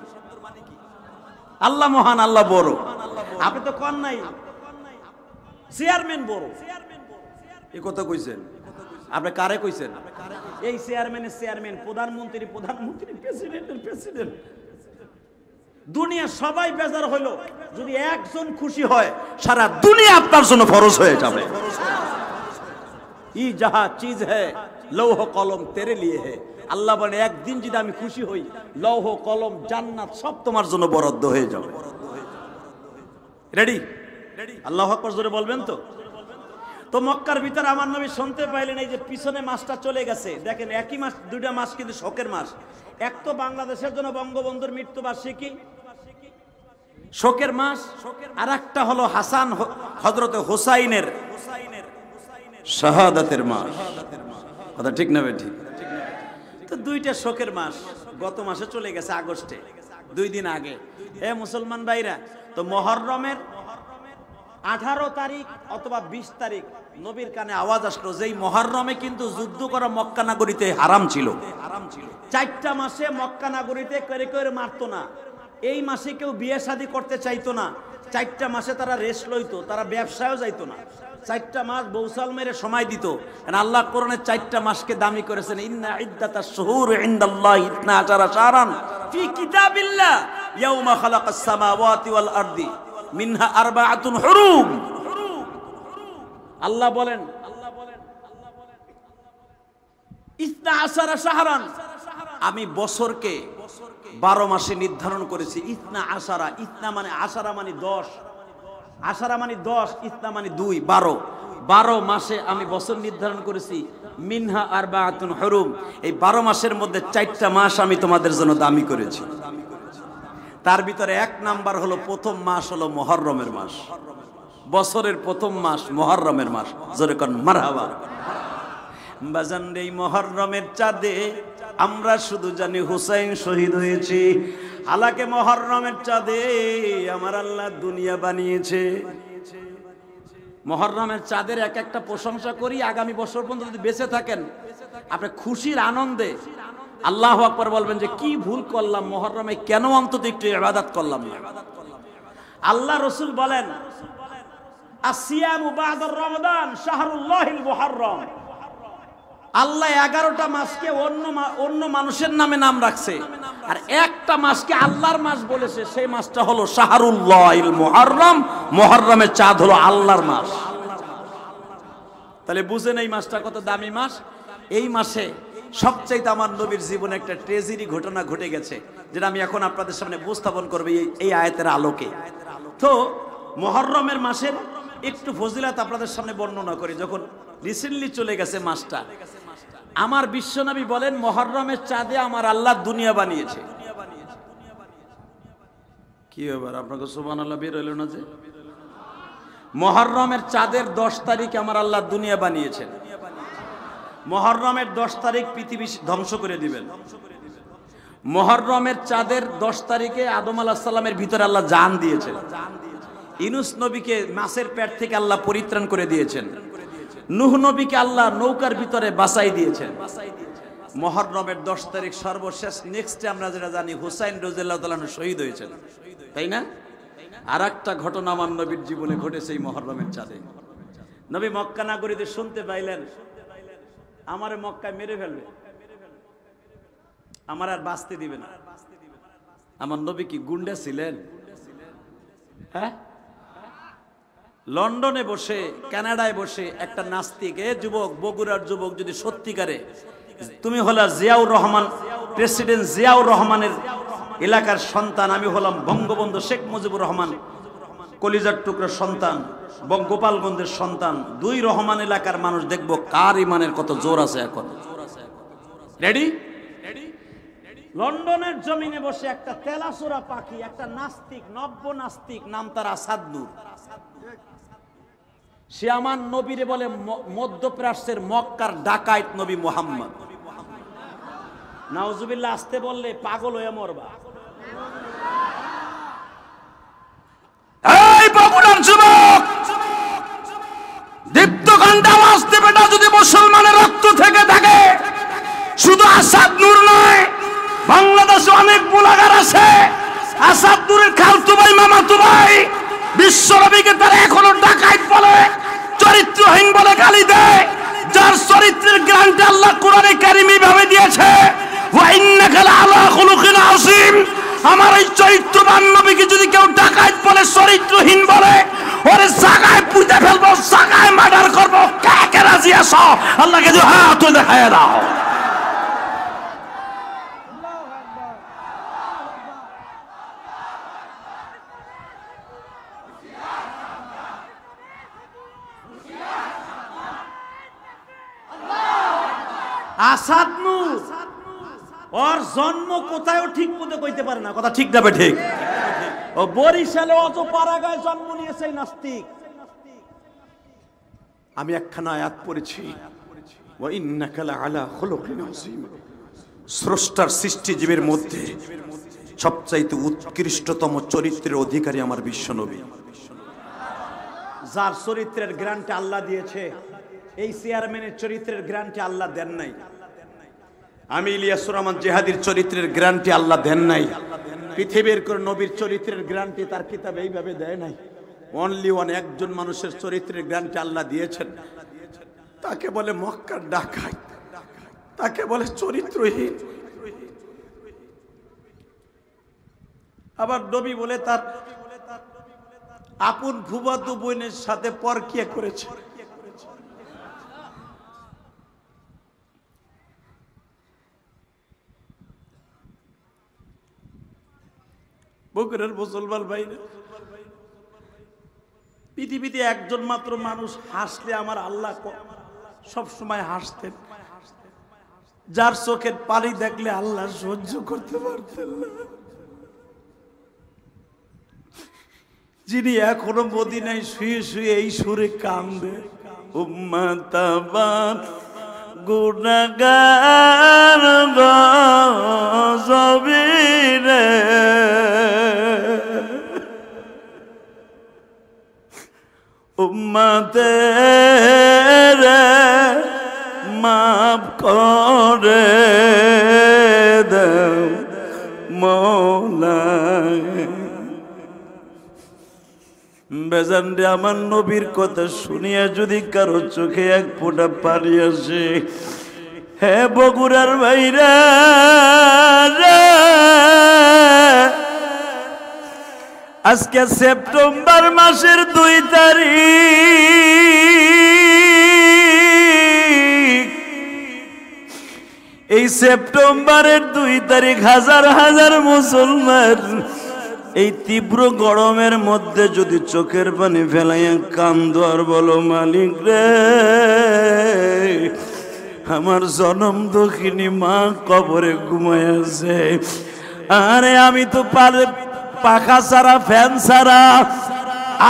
আল্লাহ মহান, আল্লাহ বড়। আপনি তো কন নাই চেয়ারম্যান বড়, এই কথা কইছেন আপনি? কারে কইছেন? এই চেয়ারম্যানের চেয়ারম্যান, প্রধানমন্ত্রী প্রধানমন্ত্রী, প্রেসিডেন্টের প্রেসিডেন্ট। দুনিয়া সবাই বেজার হলো, যদি একজন খুশি হয় সারা দুনিয়া আপনার জন্য ফরজ হয়ে যাবে। ই যাহা চিজ হ্যায় লৌহ কলম তেরে লিয়ে হে। আল্লাহ বলে একদিন যদি আমি খুশি হই, লৌহ কলম জান্নাত সব তোমার জন্য বরাদ্দ হয়ে যাবে। রেডি? আল্লাহু আকবার জোরে বলবেন তো? তো মক্কার ভিতরে আমার নবী শুনতে পাইলেন এই যে পিছনে মাসটা চলে গেছে। দেখেন একই মাস, দুইটা মাস কিন্তু শোকের মাস। এক তো বাংলাদেশের জন্য বঙ্গবন্ধুর মৃত্যুবার্ষিকী, শোকের মাস, আর একটা হলো হাসান হযরতে হুসাইনের শাহাদাতের মাস। কথা ঠিক না ঠিক? তো দুইটা শোকের মাস গত মাসে চলে গেছে, আগস্টে, 2 দিন আগে। মুসলমান ভাইরা, তো মুহররমের 18 তারিখ অথবা 20 তারিখ নবীর কানে আওয়াজ আসলো যেই মুহররমে কিন্তু যুদ্ধ করা মক্কা নগরীতে হারাম ছিল। 4টা মাসে মক্কা নগরীতে করে করে মারতো না। এই মাসে কেউ বিয়ে শাদী করতে চাইতো না। 4টা মাসে তারা রেস্ট লইতো, তারা ব্যবসায়ও যাইতো না। 4টা মাস বৌসাল মেরে সময় দিত। আল্লাহ কোরআনে 4টা মাসকে দামি করেছেন, ইন্না ইদ্দাতাশ শুহুর ইনদাল্লাহি 12 শাহরান ফি কিতাবিল্লাহ ইয়াওমা খালাকাস সামাওয়াতি ওয়াল আরদি মিনহা আরবাআতুন হুরুম। আল্লাহ বলেন 12 শাহরান, আমি বছরকে 12 মাসে নির্ধারণ করেছি। ইসনা আশারা, ইসনা মানে আশারা মানে 10, আশারা মানে 10, ইসনা মানে 2, 12 মাসে আমি বছর নির্ধারণ করেছি। মিনহা আরবাআতুন হুরুম, এই 12 মাসের মধ্যে 4টা মাস আমি তোমাদের জন্য দামি করেছি। তার ভিতরে 1 নাম্বার হলো প্রথম মাস হলো মুহররমের মাস। বছরের প্রথম মাস মুহররমের মাস। জোরে কোন মারহাবা। বাজান, এই মুহররমের চাঁদে আমরা শুধু জানি হুসাইন শহীদ হয়েছে, হালাকে মুহররমের চাঁদে আমার আল্লাহ দুনিয়া বানিয়েছে। মুহররমের চাঁদের এক একটা প্রশংসা করি। আগামী বছর পর্যন্ত যদি বেঁচে থাকেন, আপনি খুশির আনন্দে আল্লাহু আকবার বলবেন যে কি ভুল করলাম, মুহররমে কেন অন্তত একটু ইবাদত করলাম না। আল্লাহ রাসূল বলেন, আসিয়ামু বা'দার রমাদান শাহরুল্লাহিল মুহররম। আল্লাহ 11টা মাসকে অন্য মানুষের নামে নাম রাখছে, আর একটা মাসকে আল্লাহর মাস বলেছে। সেই মাসটা হলো শাহরুল্লাহিল মুহররম। মুহররমের চাঁদ হলো আল্লাহর মাস। তাহলে বুঝেন এই মাসটা কত দামি মাস। এই মাসে সবচাইতে আমার নবীর জীবনে একটা ট্রেজেডি ঘটনা ঘটে গেছে, যেটা আমি এখন আপনাদের সামনে উপস্থাপন করব এই আয়াতের আলোকে। তো মুহররমের মাসের একটু ফজিলত আপনাদের সামনে বর্ণনা করি। যখন রিসেন্টলি চলে গেছে মাসটা, আমার বিশ্বনবী বলেন মুহররমের চাঁদে আমার আল্লাহ দুনিয়া বানিয়েছে। কি ব্যাপার, আপনাকে সুবহানাল্লাহ বের হইল না যে? মুহররমের চাঁদের 10 তারিখে আমার আল্লাহ দুনিয়া বানিয়েছেন। মুহররমের 10 তারিখ পৃথিবী ধ্বংস করে দিবেন। মুহররমের চাঁদের 10 তারিখে আদম আলাইহিস সালামের ভিতরে আল্লাহ জান দিয়েছেন। ইউনূস নবীকে মাছের পেট থেকে আল্লাহ পরিত্রাণ করে দিয়েছেন। নূহ নবীকে আল্লাহ নৌকার ভিতরে বাঁচাই দিয়েছেন। মুহররমের 10 তারিখ সর্বশেষ নেক্সটে আমরা যেটা জানি হুসাইন রাদিয়াল্লাহু তাআলা শহীদ হয়েছেন, তাই না? আর একটা ঘটনা আমার নবীর জীবনে ঘটেছে এই মুহররমের চাঁদে। নবী মক্কা নগরীতে শুনতে পাইলেন আমারে মক্কায় মেরে ফেলবে, আমার আর বাঁচতে দিবে না। আমার নবী কি গুন্ডা ছিলেন? হ্যাঁ, লন্ডনে বসে, কানাডায় বসে একটা নাস্তিক, যুবক, বগুড়ার যুবক, যদি সত্যিকারে তুমি হলা জিয়াউর রহমান, প্রেসিডেন্ট জিয়াউর রহমানের এলাকার সন্তান, আমি হলাম বঙ্গবন্ধু শেখ মুজিবুর রহমান কলিজার টুকরো সন্তান, গোপালগঞ্জের সন্তান, 2 রহমান এলাকার মানুষ, দেখবো কার ইমানের কত জোর আছে। এখন রেডি? লন্ডনের জমিনে বসে একটা তেলাসোরা পাখি, একটা নাস্তিক, নব্য নাস্তিক, নাম তার আসাদ নূর। সে আমার নবীরে বলে মধ্যপ্রাচ্যের মক্কার ডাকাইত নবী মুহাম্মদ। নাউজুবিল্লাহ আসতে বললে পাগল হয়ে মরবা। এই বগুড়ার যুবক, দীপ্ত কণ্ঠে আওয়াজ দেবে না যদি মুসলমানের রক্ত থেকে থাকে। শুধু আসাদ নূর নয়, বাংলাদেশে অনেক বুলাগার আছে। আসাদ নূরের খালতু ভাই, মামাতু ভাই, বিশ্বনবীকে তারা এখনো ডাকাইত বলে, চরিত্রহীন বলে গালি দেয়। যার চরিত্রের গ্যারান্টি আল্লাহ কোরআনে কারিমে ভাবে দিয়েছে, ওয়া ইন্নাকা লাআলা খুলুকিন আযীম। আমার এই চরিত্রবান নবীকে যদি কেউ ডাকাইত বলে, চরিত্রহীন বলে, ওরে জায়গায় পুঁতে ফেলবো, জায়গায় মার্ডার করবো। কে কে রাজি আছো? আল্লাহকে যে হাত দেখায় দাও। আসাদ নূর ওর জন্ম কোথায়ও ঠিক মতো কইতে পারে না, কথা ঠিক যাবে ঠিক। ও বরিশালে অজপাড়াগায় জন্ম নিয়েছে এই নাস্তিক। আমি একখানা আয়াত পড়েছি, ওয়া ইন্নাকা লাআলা খুলুকিন আযীম। স্রষ্টার সৃষ্টিজীবের মধ্যে সবচাইতে উৎকৃষ্টতম চরিত্রের অধিকারী আমার বিশ্বনবী। যার চরিত্রের গ্যারান্টি আল্লাহ দিয়েছে, এই চেয়ারম্যানের চরিত্রের গ্যারান্টি আল্লাহ দেন নাই। আমি ইলিয়াসুর রহমান জিহাদির চরিত্রের গ্যারান্টি আল্লাহ দেন নাই। পৃথিবীর কোন নবীর চরিত্রের গ্যারান্টি তার কিতাবে এইভাবে দেয় নাই। অনলি ওয়ান, একজন মানুষের চরিত্রের গ্যারান্টি আল্লাহ দিয়েছেন, তাকে বলে মক্কার ডাকাইত, তাকে বলে চরিত্রহীন। আবার নবী বলে তার আপন ফুফাতো বোনের সাথে পরকিয়া করেছে। বগুড়ার মুসলমান ভাইরা, পৃথিবীতে একজন মাত্র মানুষ হাসলে আমার আল্লাহ সব সময় হাসতেন, যার চোখের পানি দেখলে আল্লাহ সহ্য করতে পারতেন না, যিনি এখনো মদিনায় শুয়ে শুয়ে এই সুরে কান্দে, উম্মাতাবান গুনাহগার গজবিরে উম্মতের মাফ করে দাও মওলা। বেজান রে, আমার নবীর কথা শুনিয়া যদি কারো চোখে এক ফোঁটা পানি আসে, হে বগুড়ার ভাইরা, আজকে সেপ্টেম্বর মাসের 2 তারিখ, এই সেপ্টেম্বরের 2 তারিখ হাজার হাজার মুসলমান এই তীব্র গরমের মধ্যে যদি চোখের পানি ফেলাইয়া কান্দো আর বলো, মালিক রে, আমার জনম দক্ষিণী মা কবরে ঘুমায় আছে, আরে আমি তো পাখা ছাড়া, ফ্যান ছাড়া,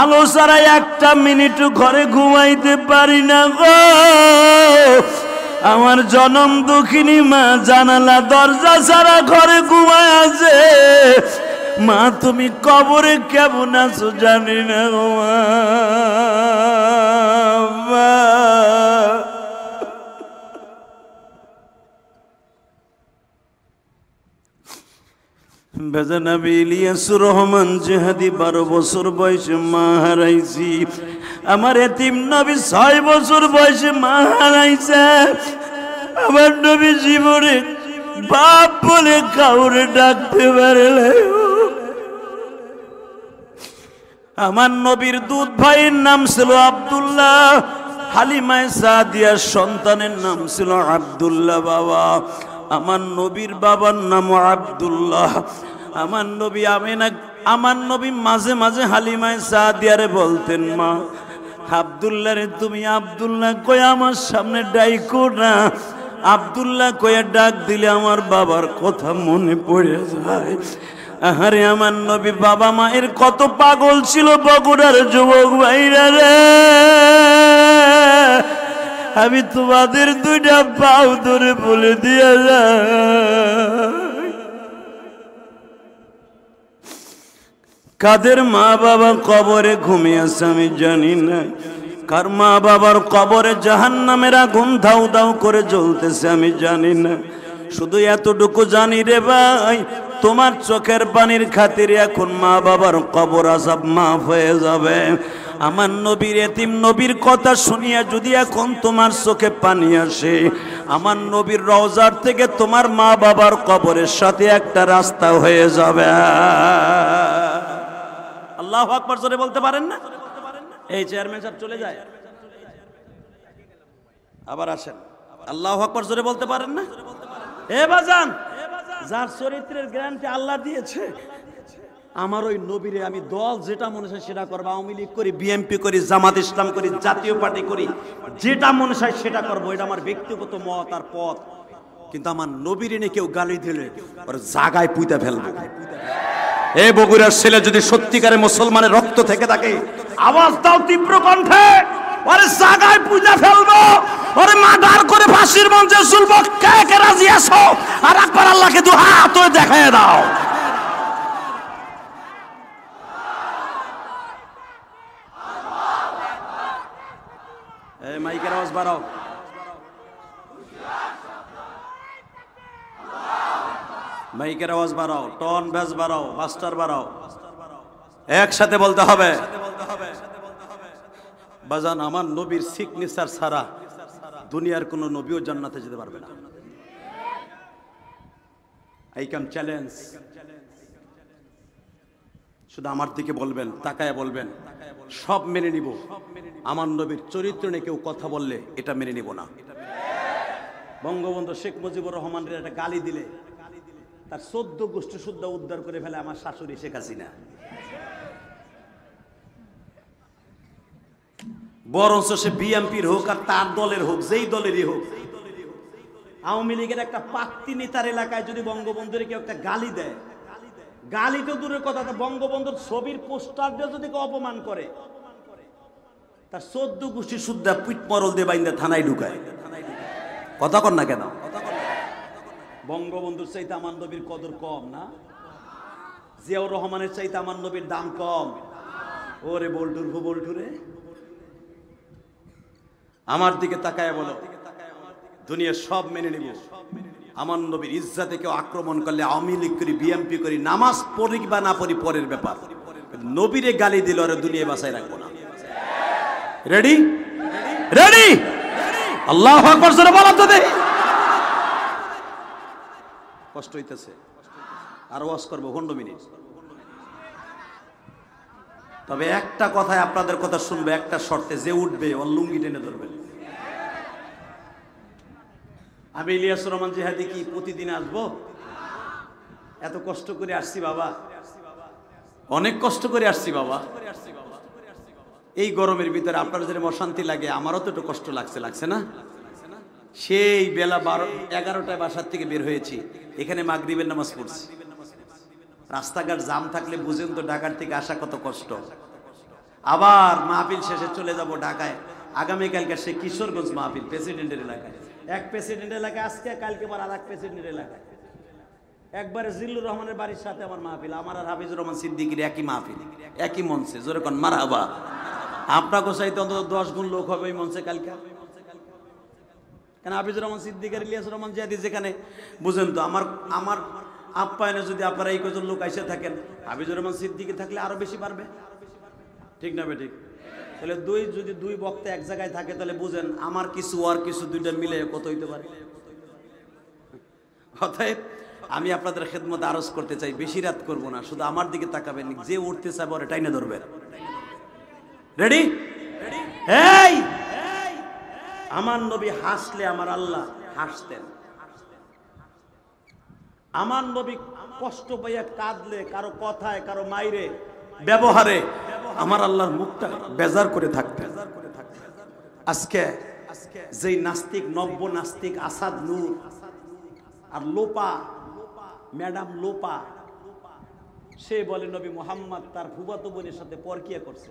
আলো ছাড়া একটা মিনিটও ঘরে ঘুমাইতে পারি না গো। আমার জনম দক্ষিণী মা জানালা দরজা ছাড়া ঘরে ঘুমায় আছে। মা, তুমি কবরে কেমন আছো জানি না গো মা। বেজান আমি ইলিয়াসুর রহমান জিহাদি 12 বছর বয়সে মা হারাইছি। আমার এতিম নবী 6 বছর বয়সে মা হারাইছে। আমার নবী জীবনে বাপ বলে কাউরে ডাকতে পারে না। আমার নবীর দুধ ভাইয়ের নাম ছিল আব্দুল্লাহ, হালিমায়ে সাদিয়ার সন্তানের নাম ছিল আব্দুল্লাহ বাবা। আমার নবীর বাবার নাম আব্দুল্লাহ। আমার নবী মাঝে মাঝে হালিমায়ে সাদিয়ারে বলতেন, মা, আব্দুল্লাহ রে তুমি আব্দুল্লাহ কই আমার সামনে ডাইকো না। আব্দুল্লাহ কয়ে ডাক দিলে আমার বাবার কথা মনে পড়ে যায়। আরে আমার নবী বাবা মায়ের কত পাগল ছিল বগুড়ার যুবক ভাইরা রে, আমি তোমাদের দুইটা পাও ধরে বলে দিয়ে যাই, কাদের মা বাবা কবরে ঘুমিয়ে আছে আমি জানি না, কার মা বাবার কবরে জাহান্নামের আগুন ধাউ ধাউ করে জ্বলতেছে আমি জানি না। শুধু এতটুকু জানি রে ভাই, তোমার চোখের পানির খাতিরে এখন মা বাবার কবর আযাব মাফ হয়ে যাবে। আমার নবীর এতিম নবীর কথা শুনিয়া যদি এখন তোমার চোখে পানি আসে, আমার নবীর রওজার থেকে তোমার মা বাবার কবরের সাথে একটা রাস্তা হয়ে যাবে। আল্লাহু আকবার জোরে বলতে পারেন না? এই চেয়ারম্যান সাহেব চলে যায়, আবার আসেন। আল্লাহু আকবার জোরে বলতে পারেন না? এ বাজান, যার চরিত্রের গ্যারান্টি আল্লাহ দিয়েছে, আমার ওই নবীরে আমি দল যেটা মনে চায় সেটা করবো। আওয়ামী লীগ করি, বিএনপি করি, জামাত ইসলাম করি, জাতীয় পার্টি করি, যেটা মনে চায় সেটা করবো, এটা আমার ব্যক্তিগত মত আর পথ। কিন্তু আমার নবীরে নিয়ে কেউ গালি দিলে ওর জাগায় পুঁতে ফেলবো। এ বগুড়ার ছেলে যদি সত্যিকারে মুসলমানের রক্ত থেকে থাকে, আওয়াজ দাও তীব্র কণ্ঠে, ওরে জাগায় পুঁতে ফেলবো, ওরে মার্ডার করে ফাঁসির মঞ্চে ঝুলবো। কে কে রাজি আছো? আর একবার আল্লাহকে দু হাত দেখায় দাও। এই মাইকের আওয়াজ বাড়াও, মাইকের আওয়াজ বাড়াও, টন বেস বাড়াও, মাস্টার বাড়াও, একসাথে বলতে হবে। বাজান, আমার নবীর সিগনেচার ছাড়া দুনিয়ার কোন নবীও জান্নাতে যেতে পারবে না। I can challenge. শুধু আমার দিকে বলবেন, তাকায় বলবেন, সব মেনে নিব। আমার নবীর চরিত্র নিয়ে কেউ কথা বললে এটা মেনে নিব না। বঙ্গবন্ধু শেখ মুজিবুর রহমানের একটা গালি দিলে তার 14 গোষ্ঠী শুদ্ধ উদ্ধার করে ফেলে আমার শাশুড়ি শেখ হাসিনা। বরঞ্চ সে বিএনপির হোক আর তার দলের হোক, যেই দলেরই হোক, আওয়ামী লীগের একটা প্রার্থী নেতার এলাকায় যদি বঙ্গবন্ধুরে কেউ একটা গালি দেয়, গালি তো দূরের কথা, বঙ্গবন্ধুর ছবির পোস্টার দিয়ে যদি কেউ অপমান করে, তার 14 গোষ্ঠী শুদ্ধ পিঠ মরল দিয়ে বাইন্দা থানায় ঢুকায়। কথা কর না কেন? বঙ্গবন্ধুর চাইতে আমার নবীর কদর কম না? জিয়াউর রহমানের চাইতে আমার নবীর দাম কম? ওরে বল্টুর ভু বল্টুরে, আমার দিকে তাকায় বলো, দুনিয়া সব মেনে নিব। আমার নবীর ইজ্জতে কেউ আক্রমণ করলে আওয়ামী লীগ করি, বিএনপি করি, নামাজ পড়ি বা না পড়ি পরের ব্যাপার, নবীরে গালি দিল ওরা দুনিয়া বাঁচায় রাখবো না। রেডি? রেডি? আল্লাহু আকবার জোরে বলো তো দেখি। কষ্ট হইতেছে, আর ওয়াজ করবো 15 মিনিট। তবে একটা কথায় আপনাদের কথা শুনবে, একটা শর্তে, যে উঠবে ওর লুঙ্গি টেনে ধরবে। আমি ইলিয়াসুর রহমান জিহাদি কি প্রতিদিন আসবো? এত কষ্ট করে আসছি বাবা, অনেক কষ্ট করে আসছি বাবা। এই গরমের ভিতরে আপনার যেরকম অশান্তি লাগে, আমারও তো একটু কষ্ট লাগছে, লাগছে না? সেই বেলা 11টায় বাসার থেকে বের হয়েছি, এখানে মাগরিবের নামাজ পড়ছি। রাস্তাঘাট জাম থাকলে বুঝেন তো ঢাকার থেকে আসা কত কষ্ট। আবার মাহফিল শেষে চলে যাব ঢাকায়, আগামীকালকে সে কিশোরগঞ্জ মাহফিল, প্রেসিডেন্টের এলাকায়। এক প্রেসিডেন্ট এলাকায় আজকে, কালকে আবার আর এক প্রেসিডেন্টের এলাকায়। একবারে জিল্লুর রহমানের বাড়ির সাথে আমার মাহফিল, আমার আর হাফিজুর রহমান সিদ্দিকীর একই মাহফিল, একই মঞ্চে। জোরে কোন মারহাবা। আপনাকে চাইতে অন্তত 10 গুণ লোক হবে এই মঞ্চে কালকে। কেন হাফিজুর রহমান সিদ্দিকীর, ইলিয়াসুর রহমান জিহাদি যেখানে, বুঝেন তো আমার আপ্যায়নে যদি আপনারা এই কজন লোক আইসা থাকেন, হাফিজুর রহমান সিদ্দিকী থাকলে আরো বেশি পারবে, ঠিক না বেঠিক? তাহলে যদি দুই বক্তা এক জায়গায় থাকে, তাহলে বুঝেন আমার কিছু আর কিছু দুইটা মিলে কত হইতে পারে। অতএব আমি আপনাদের খেদমত আরজ করতে চাই, বেশি রাত করবো না, শুধু আমার দিকে তাকাবেন, যে উঠতে চাইবে ওরা টাইনে ধরবেন। রেডি? এই আমার নবী হাসলে আমার আল্লাহ হাসতেন। আমার নবী কষ্ট পাইয়া কাঁদলে, কারো কথায়, কারো মাইরে, ব্যবহারে আমার আল্লাহর মুখটা বেজার করে থাকতেন। আজকে যেই নাস্তিক, নব্য নাস্তিক আসাদ নূর আর লোপা, ম্যাডাম লোপা, সে বলে নবী মুহাম্মদ তার ফুফাতো বোনের সাথে পরকিয়া করছে।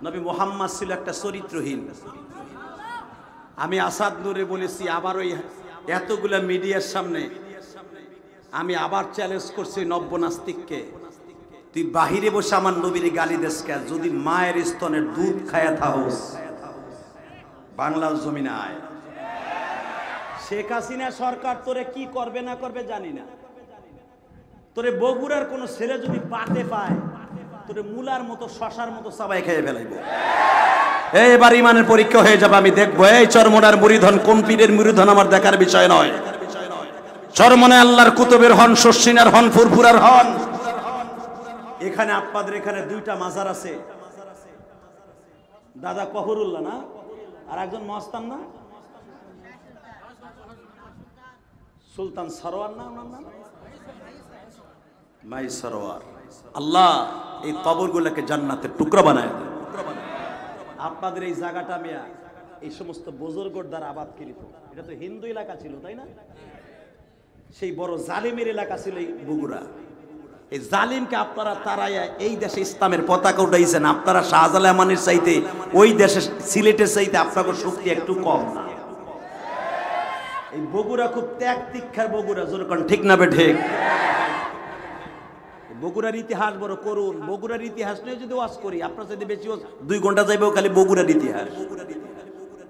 নবী মুহাম্মদ ছিল একটা চরিত্রহীন। আমি আসাদ নূরে বলেছি, আবার ওই এতগুলা মিডিয়ার সামনে আমি আবার চ্যালেঞ্জ করছি নব্য নাস্তিককে, তুই বাহিরে বসে আমার নবীর গালি দেশ কে? যদি মায়ের স্তনের দুধ খায়া থাকস, বাংলার জমিনে আয়। শেখ হাসিনা সরকার তোরে কি করবে না করবে জানি না, তোরে বগুড়ার কোন ছেলে যদি পাতে পায়, তোরে মুলার মতো শশার মতো সবাই খেয়ে ফেলাইব। এবার ইমানের পরীক্ষা হয়ে যাবে, আমি দেখবো এই চরমনার মুরিদন কোন পীরের মুরিদন আমার দেখার বিষয় নয়। চরমনে আল্লাহর কুতুবের হন, শশিনার হন, ফুরফুরার হন। এখানে আপনাদের এখানে দুইটা মাজার আছে, দাদা কহরুল্লাহ না, আর একজন মস্তান না, সুলতান সরোয়ার না, ওনার নাম মাই সরোয়ার। আল্লাহ এই কবরগুলোকে জান্নাতের টুকরা বানায় দেন। আপনাদের এই জায়গাটা মিয়া এই সমস্ত বুজুর্গর দ্বারা আবাদকৃত। এটা তো হিন্দু এলাকা ছিল, তাই না? সেই বড় জালিমের এলাকা ছিল এই বগুড়া। এই জালিমকে আপনারা তারাইয়া এই দেশে ইসলামের পতাকা উঠাইছেন। আপনারা শাহজালামানের চাইতে ওই দেশে সিলেটের চাইতে আপনাদের শক্তি একটু কম না? এই বগুড়া খুব ত্যাগ তিক্ষার বগুড়া, যেরকম ঠিক না বে ঠিক? বগুড়ার ইতিহাস বড় করুন। বগুড়ার ইতিহাস নিয়ে যদি ওয়াজ করি আপনার যদি বেশি 2 ঘন্টা যাইবেও খালি বগুড়ার ইতিহাস।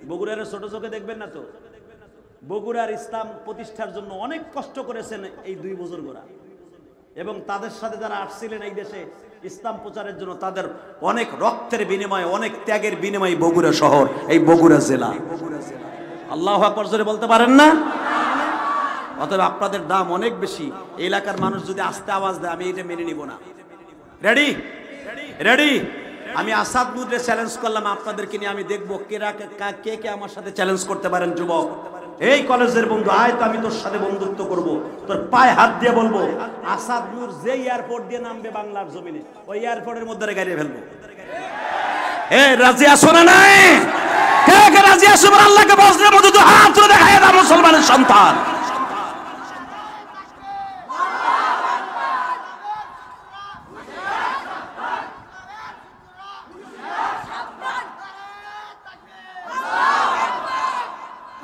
বগুড়ার ছোট চোখে দেখবেন না তো। বগুড়ার ইসলাম প্রতিষ্ঠার জন্য অনেক কষ্ট করেছেন এই দুই বুজুর্গরা, এবং তাদের সাথে যারা আসছিলেন এই দেশে ইসলাম প্রচারের জন্য, তাদের অনেক রক্তের বিনিময়ে, অনেক ত্যাগের বিনিময়ে বগুড়া শহর, এই বগুড়া জেলা। আল্লাহু আকবার জোরে বলতে পারেন না? অতএব আপনাদের দাম অনেক বেশি। এলাকার মানুষ যদি আস্তে আওয়াজ দেয়, আমি এটা মেনে নিব না। Ready ready? আমি আসাদ নূরে চ্যালেঞ্জ করলাম আপনাদেরকে নিয়ে, আমি দেখবো কে কে আমার সাথে চ্যালেঞ্জ করতে পারেন। যুবক, এই কলেজের বন্ধু আয় তো, আমি তোর সাথে বন্ধুত্ব করব। তোর পায়ে হাত দিয়ে বলবো, আসাদ নূর যে এয়ারপোর্ট দিয়ে নামবে বাংলার জমিনে, ওই এয়ারপোর্টের মধ্যে গাড়ি ফেলবো। এই রাজি আসো না? নাই কে কে রাজি আসো? আল্লাহকে বজ্রের মতো তো হাত তুলে দেখায় না মুসলমানের সন্তান।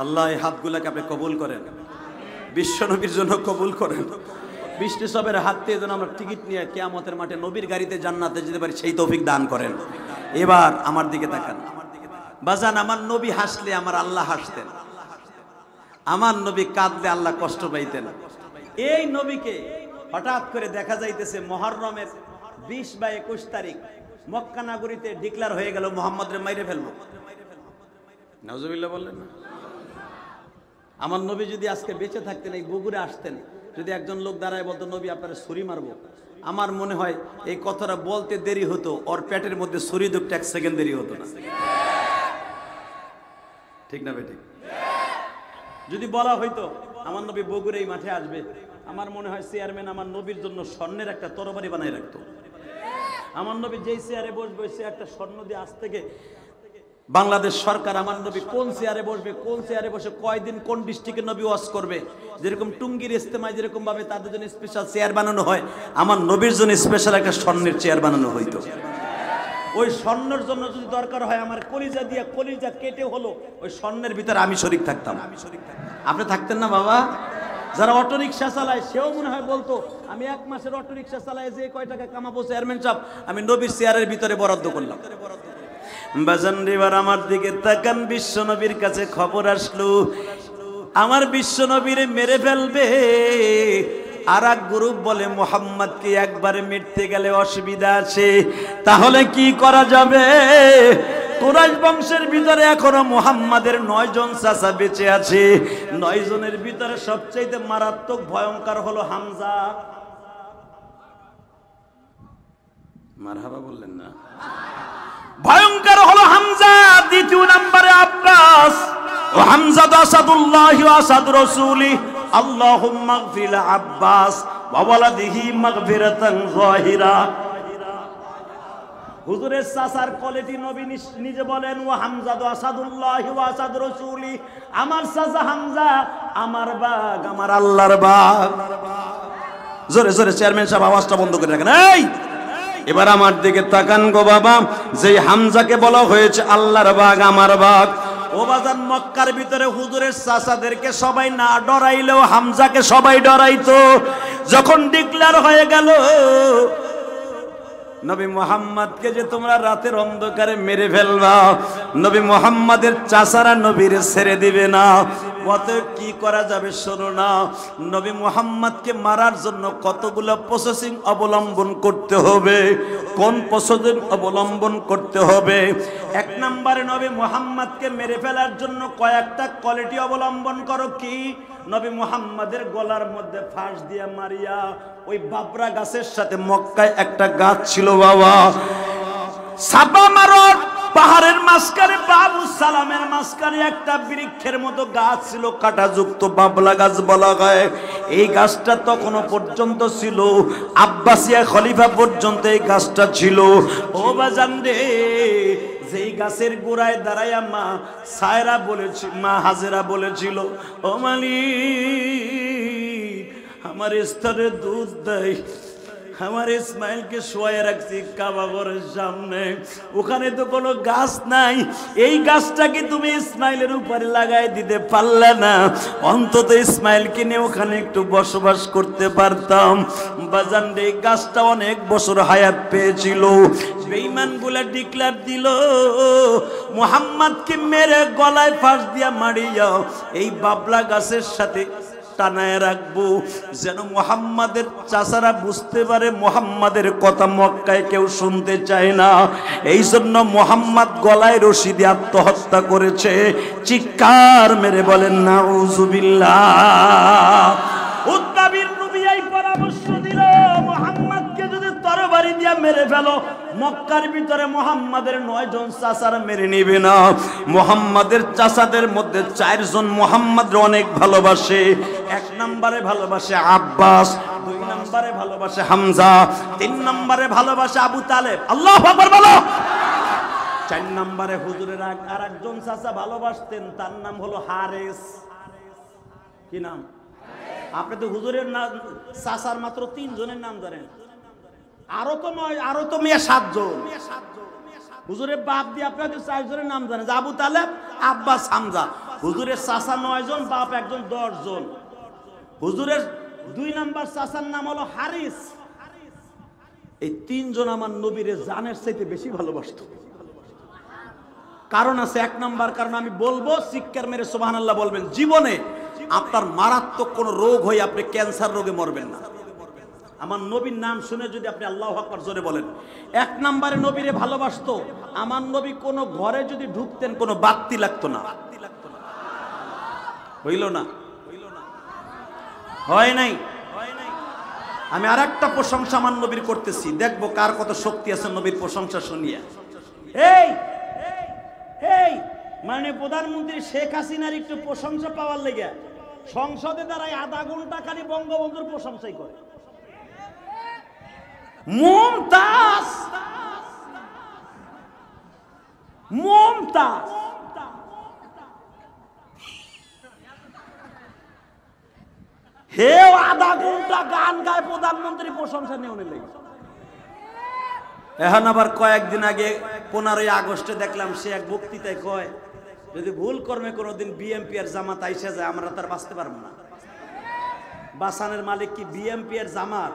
আল্লাহ এই হাতগুলাকে আপনি কবুল করেন, বিশ্বনবীর জন্য কবুল করেন। বৃষ্টি সবের হাত দিয়ে যেন আমরা টিকিট নিয়ে কিয়ামতের মাঠে নবীর গাড়িতে জান্নাতে যেতে পারি, সেই তৌফিক দান করেন। এবার আমার দিকে তাকান বাজান। আমার নবী হাসলে আমার আল্লাহ হাসতেন, আমার নবী কাঁদলে আল্লাহ কষ্ট পাইতেন। এই নবীকে হঠাৎ করে দেখা যাইতেছে মুহররমের 20 বা 21 তারিখ মক্কা নগরীতে ডিক্লার হয়ে গেল মুহাম্মদরে মাইরে ফেলবো। নাউজুবিল্লাহ বললেন না? আমার নবী যদি আজকে বেঁচে থাকতেন, এই বগুড়ে আসতেন, যদি একজন লোক দাঁড়ায় বলতো নবী আপনারা ছুরি মারবো, আমার মনে হয় এই কথাটা বলতে দেরি হতো, ওর পেটের মধ্যে ছুরি ঢুকতে 1 সেকেন্ড দেরি হতো না। ঠিক না বেঠিক? যদি বলা হইতো আমার নবী বগুড়ে এই মাঠে আসবে, আমার মনে হয় চেয়ারম্যান আমার নবীর জন্য স্বর্ণের একটা তরবারি বানাই রাখতো। আমার নবী যেই চেয়ারে বসবে, ওই চেয়ারটা স্বর্ণ দিয়ে আজ থেকে বাংলাদেশ সরকার আমার নবী কোন চেয়ারে বসবে, কোন চেয়ারে বসে কয়দিন কোন ডিস্ট্রিক্টে নবী ওয়াজ করবে, যেরকম টুঙ্গির ইস্তেমায় যেরকম ভাবে তাদের জন্য স্পেশাল চেয়ার বানানো হয়, আমার নবীর জন্য স্পেশাল একটা স্বর্ণের চেয়ার বানানো হইতো। ওই স্বর্ণের জন্য যদি দরকার হয় আমার কলিজা দিয়ে কলিজা কেটে হলো ওই স্বর্ণের ভিতরে আমি শরীক থাকতাম। আপনি থাকতেন না বাবা? যারা অটো রিক্সা চালায় সেও মনে হয় বলতো আমি 1 মাসের অটো রিক্সা চালায় যে কয় টাকা কামাবো চেয়ারম্যান সাহেব, আমি নবীর চেয়ারের ভিতরে বরাদ্দ করলাম। বাজান রিবার আমার দিকে তাকান, বিশ্ব নবীর কাছে খবর আসলো আমার বিশ্ব নবীরে মেরে ফেলবে। আর এক গ্রুপ বলে মুহাম্মদকে একবারে মিটতে গেলে অসুবিধা আছে, তাহলে কি করা যাবে? কুরাইশ বংশের ভিতরে এখনো মুহাম্মাদের 9 জন চাচা বেঁচে আছে। 9 জনের ভিতরে সবচেয়ে মারাত্মক ভয়ঙ্কর হলো হামজা। মারহাবা বললেন না? ভয়ঙ্কর হলো হামজা। দ্বিতীয় নম্বরে আব্বাস। ও হামজা আসাদুল্লাহ ওয়া আসাদ রাসূলি, আল্লাহুম্মা গফির আব্বাস ওয়া ওয়ালাদিহি মাগফিরাতান যাহিরা। হুজুরের চাচার কোয়ালিটি নবী নিজে বলেন, ওয়া হামজা দু আসাদুল্লাহ ওয়া আসাদ রাসূলি, আমার চাচা হামজা আমার বাঘ, আমার আল্লাহর বাঘ। জোরে জোরে চেয়ারম্যান সাহেব আওয়াজটা বন্ধ করে রাখেন। এই এবার আমার দিকে তাকান গো বাবা, যেই হামজাকে বলা হয়েছে আল্লাহর বাঘ, আমার বাঘ, ও বাজান মক্কার ভিতরে হুজুরের চাচাদেরকে সবাই না ডরাইলেও হামজাকে সবাই ডরাইতো। যখন ডিক্লেয়ার হয়ে গেল নবী মুহাম্মদকে যে তোমরা রাতের অন্ধকারে মেরে ফেলবা, নবী মুহাম্মাদের চাচারা নবীর ছেড়ে দিবে না। অতএব কি করা যাবে শোনো না, নবী মুহাম্মদকে মারার জন্য কতগুলো প্রসেসিং অবলম্বন করতে হবে। কোন প্রসেসিং অবলম্বন করতে হবে? এক নম্বরে নবী মুহাম্মদকে মেরে ফেলার জন্য কয়েকটা কোয়ালিটি অবলম্বন করো। কি? নবী মুহাম্মাদের গলার মধ্যে ফাঁস দিয়া মারিয়া ওই বাবরা গাছের সাথে, মক্কায় একটা গাছ ছিল বাবা, সাবা মারত পাহাড়ের মাঝখানে, বাবু সালামের মাঝখানে একটা বৃক্ষের মতো গাছ ছিল, কাঁটাযুক্ত বাবলা গাছ বলা হয়। এই গাছটা তখনও পর্যন্ত ছিল, আব্বাসিয়া খলিফা পর্যন্ত এই গাছটা ছিল। ও বাজান রে, যেই গাছের গোড়ায় দাঁড়াইয়া মা সায়রা বলেছিল, মা হাজেরা বলেছিল, ও মালিক আমার স্তরে দুধ দেয়। আমার ইসমাইলকে শোয়ায় রাখছি কাবা ঘরের সামনে, ওখানে তো কোনো গাছ নাই, এই গাছটাকে তুমি ইসমাইলের উপরে লাগাই দিতে পারলে না? অন্তত ইসমাইলকে নিয়ে ওখানে একটু বসবাস করতে পারতাম। বাজান রে, এই গাছটা অনেক বছর হায়াত পেয়েছিল। বেঈমানগুলা ডিক্লেয়ার দিল, মুহাম্মদকে মেরে গলায় ফাঁস দিয়া মারিয়া এই বাবলা গাছের সাথে টানায় রাখবো, যেন মুহাম্মাদের চাচারা বুঝতে পারে মুহাম্মাদের কথা মক্কায় কেউ শুনতে চায় না। এই জন্য মুহাম্মদ গলায় রশি দিয়ে আত্মহত্যা করেছে। চিৎকার মেরে বলেন নাউযুবিল্লাহ। উতবা বিন রুবিয়া পরামর্শ দিল, মুহাম্মদকে যদি তরবারি দিয়ে মেরে ফেলো, মক্কার ভিতরে মুহাম্মাদের 9 জন চাচারা মেরে নিবে না। মুহাম্মাদের চাচাদের মধ্যে 4 জন মুহাম্মাদের অনেক ভালোবাসে। 1 নম্বরে ভালোবাসে আব্বাস, 2 নম্বরে ভালোবাসে হামজা, 3 নম্বরে ভালোবাসে আবু তালেব। আল্লাহু আকবার বলো। 4 নম্বরে হুজুরের আরেকজন চাচা ভালোবাসতেন, তার নাম হলো হারেস। কি নাম? আপনি তো হুজুরের নাম চাচার মাত্র 3 জনের নাম জানেন, আরো তো নয়, আরো তো মেয়ে 7 জন। হুজুরের বাপ দিয়ে আপনারা 4 জনের নাম জানেন, আবু তালেব, আব্বাস, হামজা। হুজুরের চাচা 9 জন, বাপ একজন, 10 জন। হুজুরের 2 নাম্বার চাচার নাম হলো হারিস। এই 3 জন আমার নবীরে জানের চাইতে বেশি ভালোবাসতো। কারণ আছে, 1 নাম্বার কারণ আমি বলবো, চিৎকার মেরে সুবহানাল্লাহ বলবেন, জীবনে আপনার মারাত্মক কোন রোগ হয়ে আপনি ক্যান্সার রোগে মরবেন না। আমার নবীর নাম শুনে যদি আপনি আল্লাহু আকবার জোরে বলেন। 1 নম্বরে নবীরে ভালোবাসতো। আমার নবী কোন ঘরে যদি ঢুকতেন কোনো বাতি লাগতো না। হইল না? হয় নাই? আমি আর একটা প্রশংসা আমার নবীর করতেছি, দেখবো কার কত শক্তি আছে নবীর প্রশংসা শুনিয়া। এই এই মানে প্রধানমন্ত্রী শেখ হাসিনার একটু প্রশংসা পাওয়ার লেগে সংসদে দাঁড়ায় আধা ঘন্টা খালি বঙ্গবন্ধুর প্রশংসাই করে। মুমতাজ, মুমতাজ। হে আধা ঘন্টা গান গায় প্রধানমন্ত্রী প্রশংসা নেওয়া লেগে। এখন আবার কয়েকদিন আগে 15ই আগস্টে দেখলাম সে এক বক্তৃতায় কয়, যদি ভুল কর্মে কোনোদিন বিএমপি আর জামাত আইসা যায় আমরা তার বাঁচতে পারবো না। বাঁচানোর মালিক কি বিএমপি আর জামাত?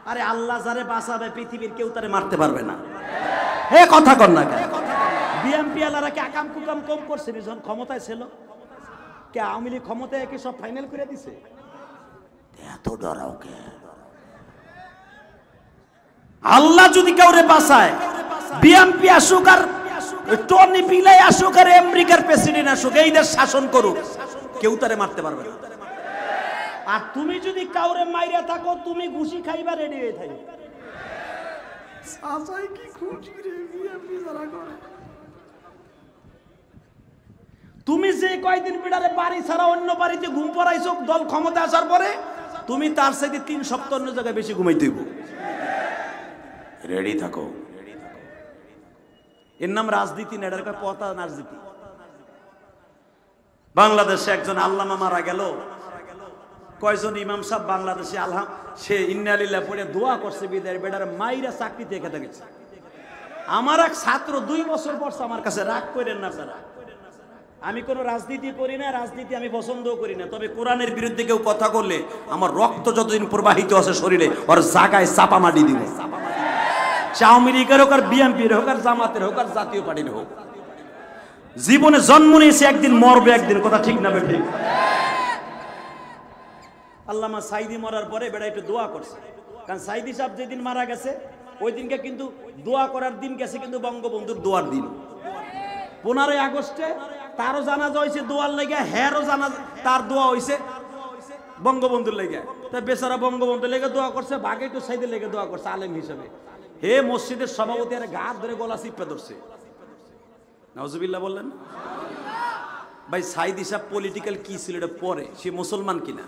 আরে আল্লাহ যারে বাঁচাবে পৃথিবীর কেউ তারে মারতে পারবে না। হে কথা কর না কেন? বিএমপি আলারা কি আকাম কুকাম কম করছে যখন ক্ষমতায় ছিল? কে আওয়ামী লীগ ক্ষমতায় একে সব ফাইনাল করে দিছে? এত ডরাও কে? আল্লাহ যদি কাউরে বাঁচায়, বিএমপি আসুক আর টনি পিলাই আসুক আর আমেরিকার প্রেসিডেন্ট আসুক, এই দেশ শাসন করুক, কেউ তারে মারতে পারবে না। আর তুমি যদি কাউরে মাইরা থাকো, তুমি ঘুষি খাইবা রেডি হয়ে থাকো। তুমি যে কয়দিন বিড়ারে বাড়ি ছাড়া অন্য বাড়িতে ঘুম পড়াইছো দল ক্ষমতা আসার পরে, তুমি তার সাথে 3 সপ্তাহ অন্য জায়গায় বেশি ঘুমাইতে হইব। রেডি থাকো। এর নাম রাজনীতি না, এটার পথা রাজনীতি। বাংলাদেশে একজন আল্লামা মারা গেল, কয়জন ইমাম সাহেব বাংলাদেশে সে ইন্নালিল্লাহ পড়ে দোয়া করছে বিদায় বেটার মাইরা চাকরি থেকে গেছে। আমার এক ছাত্র 2 বছর পড়ছে আমার কাছে, রাগ করেন না আপনারা, আমি কোনো রাজনীতি করি না, রাজনীতি আমি পছন্দও করি না, তবে কোরআনের বিরুদ্ধে কেউ কথা করলে আমার রক্ত যতদিন প্রবাহিত আছে শরীরে ওর জায়গায় চাপা মাটি দিব। সে আওয়ামী লীগের হোক আর বিএনপির হোক আর জামাতের হোক আর জাতীয় পার্টির হোক, জীবনে জন্ম নিয়েছে একদিন মরবে একদিন, কথা ঠিক না বেঠিক? আল্লামা সাইদি মরার পরে বেটা একটু দোয়া করছে, কারণ সাইদি সাহেব যেদিন মারা গেছে ওই দিনকে কিন্তু দোয়া করার দিন গেছে, কিন্তু বঙ্গবন্ধুর দোয়ার দিন। 15 আগস্টে তারও জানাজা হয়েছে দোয়ার লেগে, হ্যারও জানাজা, তার দোয়া হয়েছে বঙ্গবন্ধুর লেগে। তাই বেচারা বঙ্গবন্ধুর লেগে দোয়া করছে, বাঘে একটু সাইদের লেগে দোয়া করছে আলেম হিসেবে। হে মসজিদের সভাপতি আর গাছ ধরে গলা চিপে ধরছে, নাউজুবিল্লাহ বললেন। ভাই সাইদি সাহেব পলিটিক্যাল কি ছিল এটা পরে, সে মুসলমান কিনা,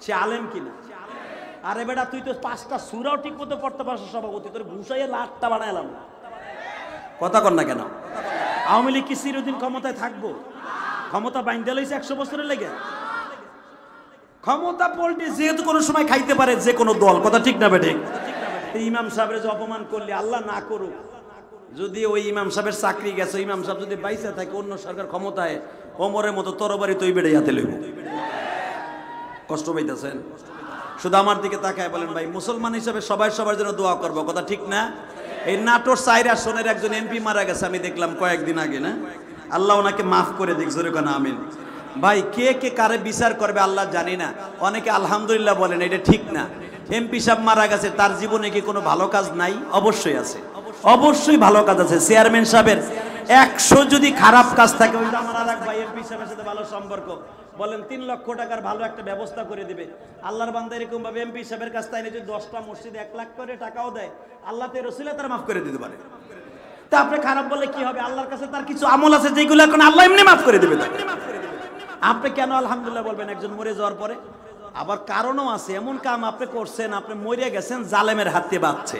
সে আলেম কিনা? আরে বেটা তুই তো 5টা সূরাও ঠিক মতো পড়তে পারছ, সভাপতি তোর ঘুষাইয়ে লাটটা বানাইলাম। কথা কর না কেন? আওয়ামী লীগ কি চিরদিন ক্ষমতায় থাকবো? ক্ষমতা বাইন্দা লইছে 100 বছরের লেগে। ক্ষমতা পল্টি যেহেতু কোনো সময় খাইতে পারে যে কোনো দল, কথা ঠিক না বেঠিক? ইমাম সাহেবের যে অপমান করলে, আল্লাহ না করুক যদি ওই ইমাম সাহেবের চাকরি গেছে, ইমাম সাহেব যদি বাইসা থাকে অন্য সরকার ক্ষমতায়, ওমরের মতো তরবারি তুই বেড়ে হাতে লইব। কষ্ট পাইতেছেন? শুধু আমার দিকে তাকায় বলেন ভাই মুসলমান হিসাবে সবাই সবার জন্য দোয়া করবো, কথা ঠিক না? এই নাটোর 4 আসনের একজন এমপি মারা গেছে, আমি দেখলাম কয়েকদিন আগে, না? আল্লাহ ওনাকে মাফ করে দিক, জোরে কোন আমিন। ভাই কে কে কারে বিচার করবে আল্লাহ জানি না, অনেকে আলহামদুলিল্লাহ বলেন, এটা ঠিক না। এমপি সাহেব মারা গেছে, তার জীবনে কি কোনো ভালো কাজ নাই? অবশ্যই আছে, অবশ্যই ভালো কাজ আছে। চেয়ারম্যান সাহেবের 100 যদি খারাপ কাজ থাকে, ওইটা আমার আর এক ভাই এমপি সাহেবের সাথে ভালো সম্পর্ক, বলেন 3 লক্ষ টাকার ভালো একটা ব্যবস্থা করে দিবে। আল্লাহর বান্দা এরকম ভাবে এমপি সাহেবের কাছ থেকে যদি 10টা মসজিদে 1 লাখ করে টাকাও দেয়, আল্লাহ তে রসুলে তার মাফ করে দিতে পারে। তা আপনি খারাপ বলে কি হবে? আল্লাহর কাছে তার কিছু আমল আছে যেগুলো এখন আল্লাহ এমনি মাফ করে দিবে। আপনি কেন আলহামদুলিল্লাহ বলবেন একজন মরে যাওয়ার পরে? আবার কারণও আছে, এমন কাম আপনি করছেন, আপনি মরে গেছেন জালেমের হাতে বাঁচছে,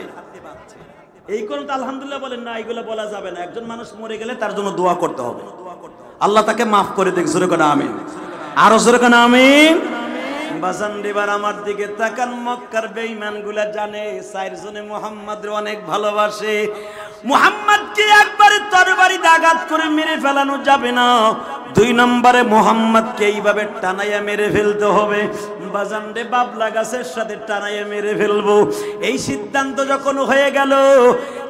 এই কারণে তো আলহামদুলিল্লাহ বলেন না, এইগুলো বলা যাবে না। একজন মানুষ মরে গেলে তার জন্য দোয়া করতে হবে, আল্লাহ তাকে মাফ করে দেখ, জোরে কোন আমিন। আরো জোরে কোন আমিন। বাজান দিবার আমার দিকে তাকান, মক্কার বেঈমানগুলা জানে 4 জনে মুহাম্মাদের অনেক ভালোবাসে। মুহাম্মদকে একবারে তরবারি আঘাত করে মেরে ফেলানো যাবে না, 2 নম্বরে মুহাম্মদকে এইভাবে টানাইয়া মেরে ফেলতে হবে। বাজান রে বাবলা গাছের সাথে টানাইয়া মেরে ফেলবো, এই সিদ্ধান্ত যখন হয়ে গেল,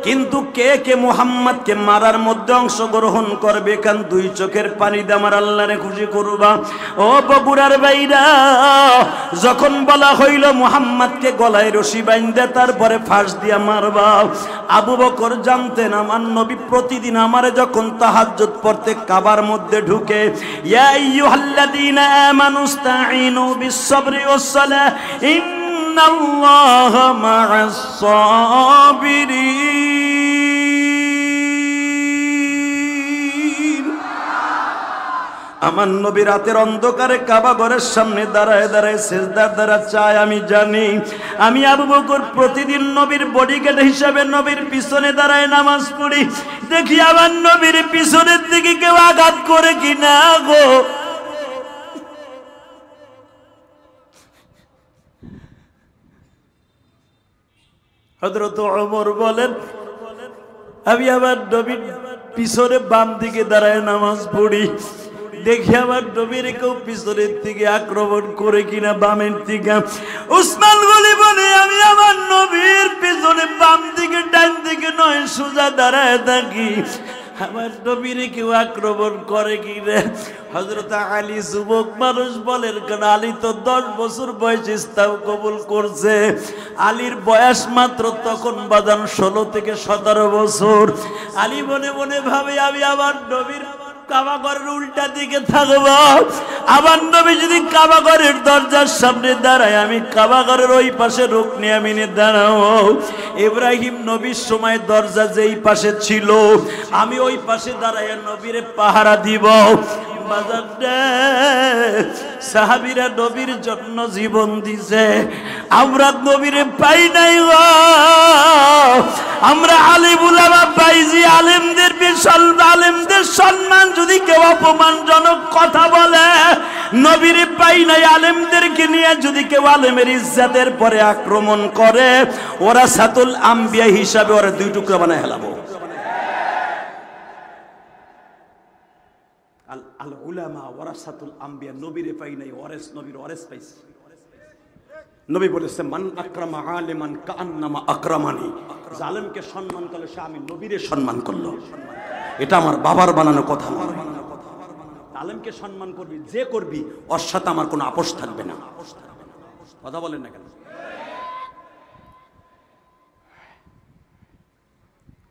কিন্তু কে কে মুহাম্মদকে মারার মধ্যে অংশগ্রহণ করবে? কারণ 2 চোখের পানি দিয়ে আমার আল্লাহরে খুশি করবা। ও বগুড়ার বাইরা, যখন বলা হইল মুহাম্মদকে গলায় রশি বাইন্ধে তারপরে ফাঁস দিয়া মারবা, আবু বকর জানতেন আমার নবী প্রতিদিন আমারে যখন তাহাজ্জুদ পড়তে কাবার মধ্যে ঢুকে, ইয়া আইয়ুহাল্লাযীনা আমানুস্তাঈনু বিস-সাবরি ওয়াস-সালাহ ইন্নাল্লাহা মা'আস-সাবিরিন। আমার নবী রাতের অন্ধকারে কাবা ঘরের সামনে দাঁড়ায় দাঁড়ায় সিজদার দ্বারা চায়। আমি জানি আমি আবু বকর প্রতিদিন নবীর বডিগার্ড হিসাবে নবীর পিছনে দাঁড়ায় নামাজ পড়ি, দেখি আমার নবীর পিছনের দিকে কেউ আঘাত করে কিনা গো। হযরত ওমর বলেন, আমি আমার নবীর পিছনে বাম দিকে দাঁড়ায় নামাজ পড়ি, দেখি আমার নবীর কেউ পিছনের দিকে আক্রমণ করে কিনা বামের দিকে। উসমান গনি বলে, আমি আমার নবীর পিছনে বাম দিকে ডান দিকে নয় সোজা দাঁড়ায় থাকি, আমার নবীর কেউ আক্রমণ করে কিনা। হযরত আলী যুবক মানুষ বলেন, কারণ আলী তো 10 বছর বয়সে ইসলাম কবুল করছে। আলীর বয়স মাত্র তখন বাদান 16 থেকে 17 বছর। আলী মনে মনে ভাবে, আমি আমার নবীর কাবা ঘরের উল্টা দিকে থাকবো, আমার নবী যদি কাবা ঘরের দরজার সামনে দাঁড়ায়, আমি কাবা ঘরের ওই পাশে রুকনে আমিনে দাঁড়াবো। ইব্রাহিম নবীর সময় দরজা যেই পাশে ছিল, আমি ওই পাশে দাঁড়ায় নবীরে পাহারা দিব। সাহাবীরা নবীর জন্য জীবন দিছে, আমরা নবীরে পাই নাই গো, আমরা আলিম উলামা পাইছি আলেমদের সম্মান যদি কেউ অপমানজনক কথা বলে, নবীর পাই নাই আলেমদেরকে নিয়ে যদি কেউ আলেমের ইজ্জতের পরে আক্রমণ করে, ওরা সাতুল আম্বিয়া হিসাবে ওরা দুই টুকরা বানায় হেলাবো। আল উলামা ওয়ারাসাতুল আম্বিয়া, নবীরে পাই নাই ওয়ারিস, নবীর ওয়ারিস পাইছি। নবী বলেছে মান আকরামা আলিমান কাআন্নামা আকরামানি, জালেমকে সম্মান করলে সে আমি নবীরে সম্মান করলো। এটা আমার বাবার বানানো কথা নয়। আলেমকে সম্মান করবি, যে করবি ওর সাথে আমার কোনো আপোষ থাকবে না। কথা বলেন না কেন?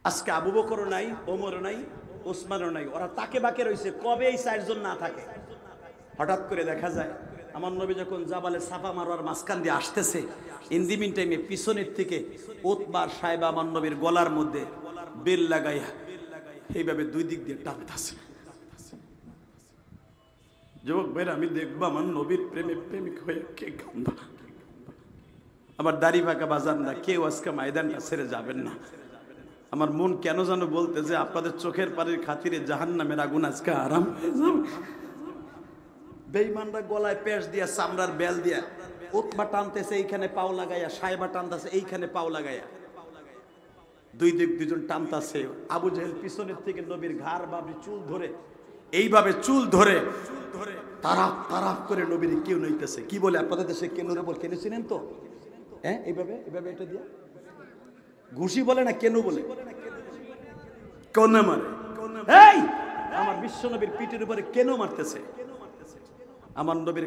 আজকে আবু বকরও নাই, ওমরও নাই, ওসমানও নাই, ওরা তাকে বাকে রয়েছে। কবে এই চারজন না থাকে? হঠাৎ করে দেখা যায় আমার নবী যখন জাবালে সাফা মারোয়ার মাঝখান দিয়ে আসতেছে, ইন্দিমিন টাইমে পিছনের থেকে ওতবার সাহেবা আমার নবীর গলার মধ্যে বেল লাগাইয়া এইভাবে দুই দিক দিয়ে টানতেছে। যুবক ভাইরা, আমি দেখবো আমার নবীর প্রেমে প্রেমিক হয়ে কে কান্দা। আমার দাড়ি ফাঁকা বাজার না, কেউ আজকে ময়দানটা ছেড়ে যাবেন না। আমার মন কেন যেন বলতে যে আপনাদের চোখের পানির খাতিরে জাহান্নামের আগুন আজকে আরাম হয়ে যাবে। বেঈমানরা গলায় পেশ দিয়া চামড়ার বেল দিয়া উতবা টানতেছে, এইখানে পাও লাগাইয়া, সাহেবা টানতেছে এইখানে পাও লাগাইয়া, দুই দিক দুজন টানতেছে। আবু জাহেল পিছনের থেকে নবীর ঘাড় বাবরি চুল ধরে, এইভাবে চুল ধরে তারাপ তারাপ করে নবীর কেউ নইতেছে। কি বলে আপনাদের দেশে কেনুরে বল, কেন চিনেন তো? হ্যাঁ, এইভাবে এইভাবে এটা দিয়া ঘুষি বলে না, কেন বলে? কোন মারে? এই আমার বিশ্ব নবীর পিঠের উপরে কেন মারতেছে? আমার নবীর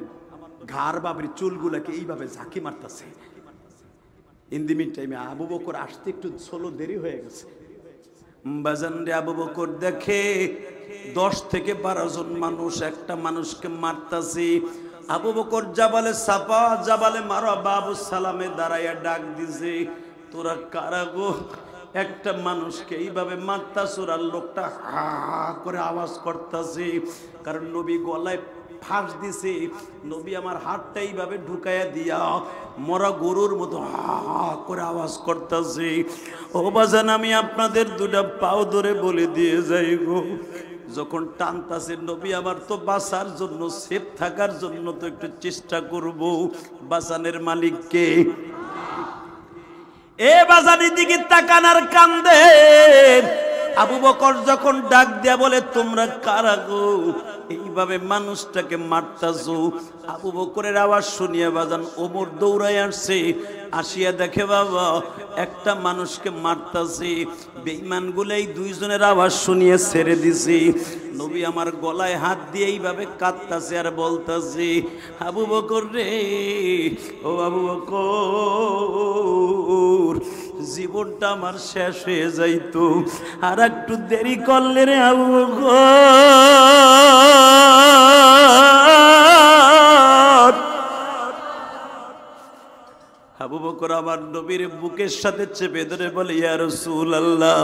ঘাড় বাবরি চুলগুলাকে এইভাবে ঝাঁকি মারতেছে। ইন দি মিন টাইমে আবু বকর আসতে একটু ষোলো দেরি হয়ে গেছে। বাজান রে, আবু বকর দেখে 10 থেকে 12 জন মানুষ একটা মানুষকে মারতাছে। আবু বকর জাবালে সাফা, জাবালে মারওয়া বাবু সালামে দাঁড়াইয়া ডাক দিছে, তোরা কারা গো? একটা মানুষকে এইভাবে মারতাছ। আর লোকটা হা করে আওয়াজ করতেছে, কারণ নবী গলায় ফাঁস দিছে। নবী আমার হাতটা এইভাবে ঢুকাইয়া দিয়া মরা গরুর মতো হা করে আওয়াজ করতেছে। ও বাজান, আমি আপনাদের দুটা পাও ধরে বলে দিয়ে যাই গো, যখন টানতাছে নবী আমার তো বাঁচার জন্য, সেফ থাকার জন্য তো একটু চেষ্টা করব। বাঁচানের মালিককে এ বাজানের দিকে তাকান আর কান্দে। আবু বকর যখন ডাক দেয়া বলে, তোমরা কারা গো? এইভাবে মানুষটাকে মারতাছো। আবু বকরের আওয়াজ শুনিয়া বাজান ওমর দৌড়ায় আসছে। আসিয়া দেখে বাবা একটা মানুষকে মারতাছে। বেঈমানগুলো এই দুইজনের আওয়াজ শুনিয়ে ছেড়ে দিছে। নবী আমার গলায় হাত দিয়ে এইভাবে কাঁদতাছে আর বলতাছে, আবু বকর রে, ও আবু বকর, জীবনটা আমার শেষ হয়ে যাইতো, আর একটু দেরি করলে রে আবু বকর। আবু বকর আমার নবীর বুকের সাথে চেপে ধরে বলে, ইয়া রাসূলুল্লাহ,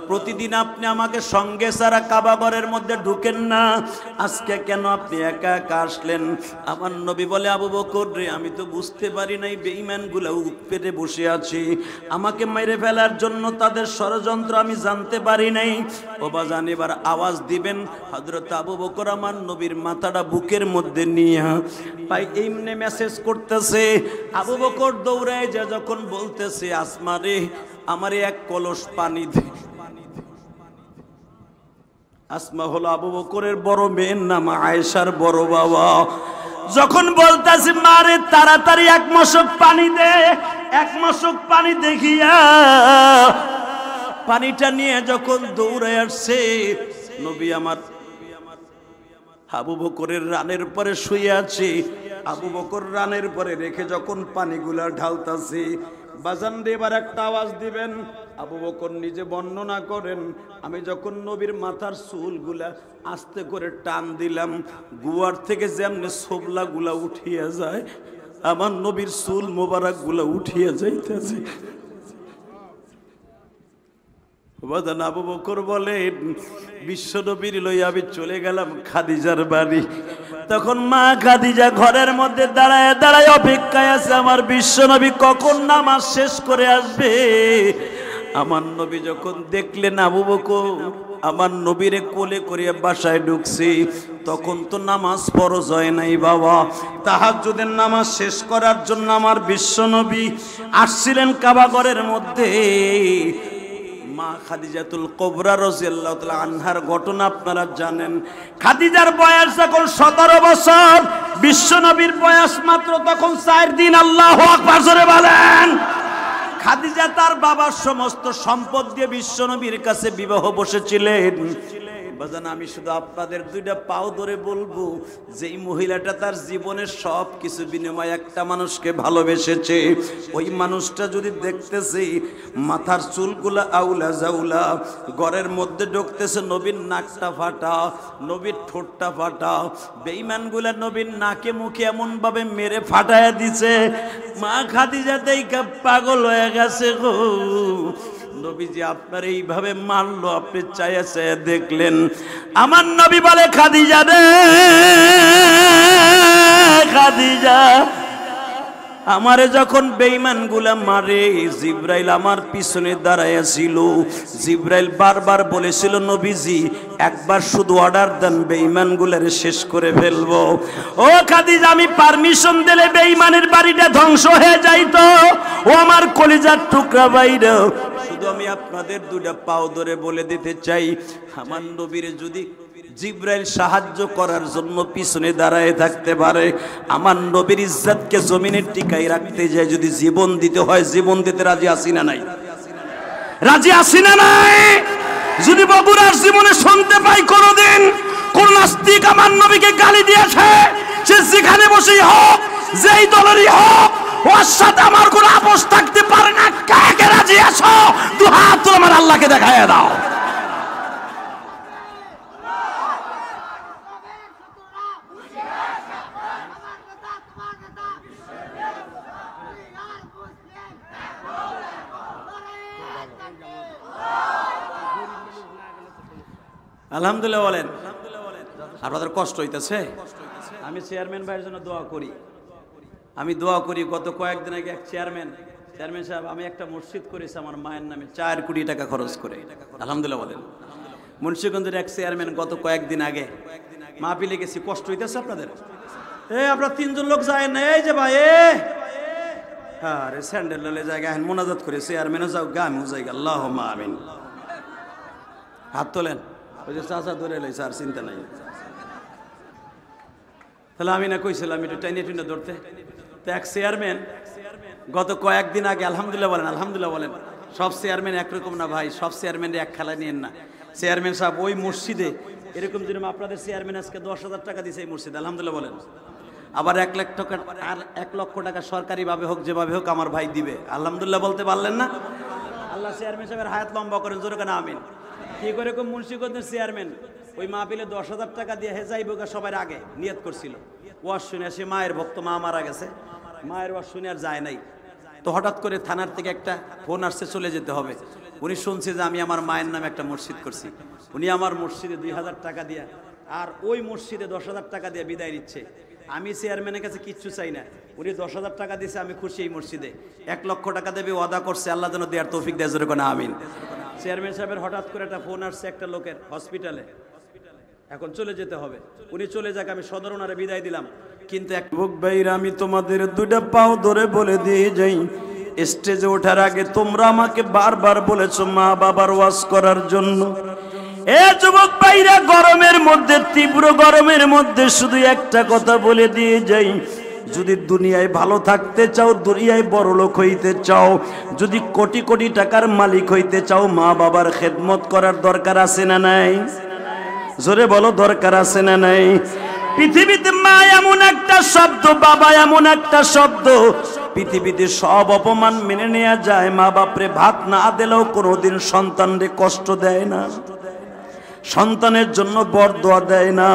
প্রতিদিন আপনি আমাকে সঙ্গে ছাড়া কাবা ঘরের মধ্যে ঢুকেন না, আজকে কেন আপনি একা একা আসলেন? আমার নবী বলে, আবু বকর রে, আমি তো বুঝতে পারি নাই বেঈমানগুলো পেটে বসে আছে, আমাকে মেরে ফেলার জন্য তাদের ষড়যন্ত্র আমি জানতে পারি নাই। ও বাজান, এবার আওয়াজ দিবেন। হযরত আবু বকর আমার নবীর মাথাটা বুকের মধ্যে নিয়ে ভাই এমনি মেসেজ করতেছে। আবু বকর দৌড়ায় যা যখন বলতেছে, আসমা রে, আমারে এক কলস পানি দে। আসমা হলো আবু বকরের বড় মেয়ের নাম, আয়েশার বড় বাবা। যখন বলতেছে, মারে তাড়াতাড়ি এক মশক পানি দে, এক মশক পানি দেখিয়া পানিটা নিয়ে যখন দৌড়ে আসছে, নবী আমার আবু বকরের রানের পরে শুয়ে আছে। আবু বকর রানের পরে রেখে যখন পানিগুলা ঢালতাছে, বাজান রে, এবার একটা আওয়াজ দিবেন। আবু বকর নিজে বর্ণনা করেন, আমি যখন নবীর মাথার চুলগুলা আস্তে করে টান দিলাম, গুয়ার থেকে যেমনি সোবলা গুলা উঠিয়া যায়, আমার নবীর চুল মোবারক গুলা উঠিয়া যাইতেছে। বাজান আবু বকর বলেন, বিশ্ব নবীর লইয়া আমি চলে গেলাম খাদিজার বাড়ি। তখন মা খাদিজা ঘরের মধ্যে দাঁড়ায় দাঁড়ায় অপেক্ষায় আছে, আমার বিশ্ব নবী কখন নামাজ শেষ করে আসবে, আমার নবী যখন দেখলেন আবু বকর আমার নবীরে কোলে করে বাসায় ঢুকছি, তখন তো নামাজ ফরজ হয় নাই বাবা। তাহাজ্জুদের নামাজ শেষ করার জন্য আমার বিশ্ব নবী আসছিলেন কাবা ঘরের মধ্যে। মা খাদিজাতুল কুবরা রাদিয়াল্লাহু তাআলা আনহার ঘটনা আপনারা জানেন। খাদিজার বয়স যখন 17 বছর, বিশ্ব নবীর বয়স মাত্র তখন 4 দিন। আল্লাহু আকবার জোরে বলেন। খাদিজা তার বাবার সমস্ত সম্পদ দিয়ে বিশ্ব নবীর কাছে বিবাহ বসেছিলেন। বাজান আমি শুধু আপনাদের দুইটা পাও ধরে বলবো, যেই মহিলাটা তার জীবনের সব কিছু বিনিময়ে একটা মানুষকে ভালোবেসেছে, ওই মানুষটা যদি দেখতেছি মাথার চুলগুলা আউলা জাউলা, ঘরের মধ্যে ঢুকতেছে নবীর নাকটা ফাটা, নবীর ঠোঁটটা ফাটা, বেঈমানগুলা নবীর নাকে মুখে এমন ভাবে মেরে ফাটায়া দিছে, মা খাদিজা দেইখা পাগল হয়ে গেছে গো। নবীজি আপনার এইভাবে মারলো, আপনি চাইয়া চাইয়া দেখলেন। আমার নবী বলে খাদিজা রে খাদিজা, আমারে যখন বেঈমান গুলা মারে, জিব্রাইল আমার পিছনে দাঁড়াইয়া ছিল। জিব্রাইল বারবার বলেছিল নবীজি একবার শুধু অর্ডার দেন, বেঈমান গুলারে শেষ করে ফেলবো। ও খাদিজা, আমি পারমিশন দিলে বেঈমানের বাড়িটা ধ্বংস হয়ে যাইতো। ও আমার কলিজার টুকরা বাইরে, শুধু আমি আপনাদের দুইটা পাও ধরে বলে দিতে চাই, আমার নবীর যদি জিব্রাইল সাহায্য করার জন্য পিছনে দাঁড়ায় থাকতে পারে, আমার নবীর ইজ্জতকে জমিনে টিকাই রাখতে যায় যদি জীবন দিতে হয়, জীবন দিতে রাজি আছি না নাই? রাজি আছি না নাই? যদি বগুড়ার জীবনে শুনতে পাই কোনদিন কোন নাস্তিক আমার নবীকে গালি দিয়েছে, সে যেখানে বসেই হোক, যেই দলেরই হোক, ওর সাথে আমার কোনো আপোষ থাকতে পারে না। কাকে রাজি আছো? দু হাত তুলে আমার আল্লাহকে দেখায় দাও। আলহামদুলিল্লাহ বলেন। আপনাদের কষ্ট হইতেছে? আমি চেয়ারম্যান ভাইয়ের জন্য দোয়া করি। আমি দোয়া করি। গত কয়েকদিন আগে এক চেয়ারম্যান সাহেব, আমি একটা মসজিদ করেছি আমার মায়ের নামে 4 কোটি টাকা খরচ করে। আলহামদুলিল্লাহ বলেন। মুন্সিগঞ্জের এক চেয়ারম্যান গত কয়েকদিন আগে মাহফিলে গেছি। কষ্ট হইতেছে আপনাদের? আপনারা 3 জন লোক যায় না, এই যে ভাই আরে স্যান্ডেল লে জায়গা মোনাজাত করে চেয়ারম্যানও যাও গা, আমিও যাই, আল্লাহুম্মা আমিন। হাত তোলেন। ওই যে চাচা ধরে লইছে, আর চিন্তা নাই। তাহলে আমি না কইছিলাম একটু টাইনে টুইনে ধরতে। তো এক চেয়ারম্যান গত কয়েকদিন আগে, আলহামদুলিল্লাহ বলেন, আলহামদুলিল্লাহ বলেন। সব চেয়ারম্যান একরকম না ভাই, সব চেয়ারম্যান এক খেলা নিয়েন না। চেয়ারম্যান সাহেব ওই মসজিদে এরকম যেরকম আপনাদের চেয়ারম্যান আজকে 10,000 টাকা দিয়েছে এই মসজিদে, আলহামদুলিল্লাহ বলেন। আবার 1 লাখ টাকা আর 1 লক্ষ টাকা সরকারিভাবে হোক যেভাবে হোক আমার ভাই দিবে, আলহামদুলিল্লাহ বলতে পারলেন না? আল্লাহ চেয়ারম্যান সাহেবের হায়াত লম্বা করেন, জোরে কেন আমিন। কি করে মুন্সিগঞ্জের চেয়ারম্যান ওই মাহফিলে 10,000 টাকা দিয়ে হেজাইব সবার আগে নিয়ত করছিল। ওয়াজ শুনে সে মায়ের ভক্ত, মা মারা গেছে, মায়ের ওয়াজ শুনে আর যায় নাই। তো হঠাৎ করে থানার থেকে একটা ফোন আসছে, চলে যেতে হবে। উনি শুনছে যে আমি আমার মায়ের নামে একটা মসজিদ করছি। উনি আমার মসজিদে 2,000 টাকা দিয়া আর ওই মসজিদে 10,000 টাকা দিয়ে বিদায় নিচ্ছে। আমি চেয়ারম্যানের কাছে কিচ্ছু চাই না, উনি 10,000 টাকা দিয়েছে, আমি খুশি। এই মসজিদে 1 লক্ষ টাকা দেবে ওয়াদা করছে, আল্লাহ যেন দেওয়ার তৌফিক দেয়, জোরে কোন আমিন। চেয়ারম্যান সাহেবের হঠাৎ করে একটা ফোন আসছে একটা লোকের, হসপিটালে, এখন চলে যেতে হবে। উনি চলে যাক, আমি সদর ওনারে বিদায় দিলাম। কিন্তু এক যুবক ভাইরা, আমি তোমাদের দুইটা পাও ধরে বলে দিয়ে যাই, স্টেজে ওঠার আগে তোমরা আমাকে বারবার বলেছো মা বাবার ওয়াজ করার জন্য। এ যুবক ভাইরা, গরমের মধ্যে, তীব্র গরমের মধ্যে শুধু একটা কথা বলে দিয়ে যাই, যদি দুনিয়ায় ভালো থাকতে চাও, দুনিয়ায় বড় লোক হইতে চাও, যদি কোটি কোটি টাকার মালিক হইতে চাও, মা বাবার খেদমত করার দরকার আছে না নাই? জোরে বলো, দরকার আছে না নাই? পৃথিবীতে মা এমন একটা শব্দ, বাবা এমন একটা শব্দ, পৃথিবীতে সব অপমান মেনে নেওয়া যায়। মা বাপরে ভাত না দিলেও কোনোদিন সন্তানরে কষ্ট দেয় না, সন্তানের জন্য বরদোয়া দেয় না।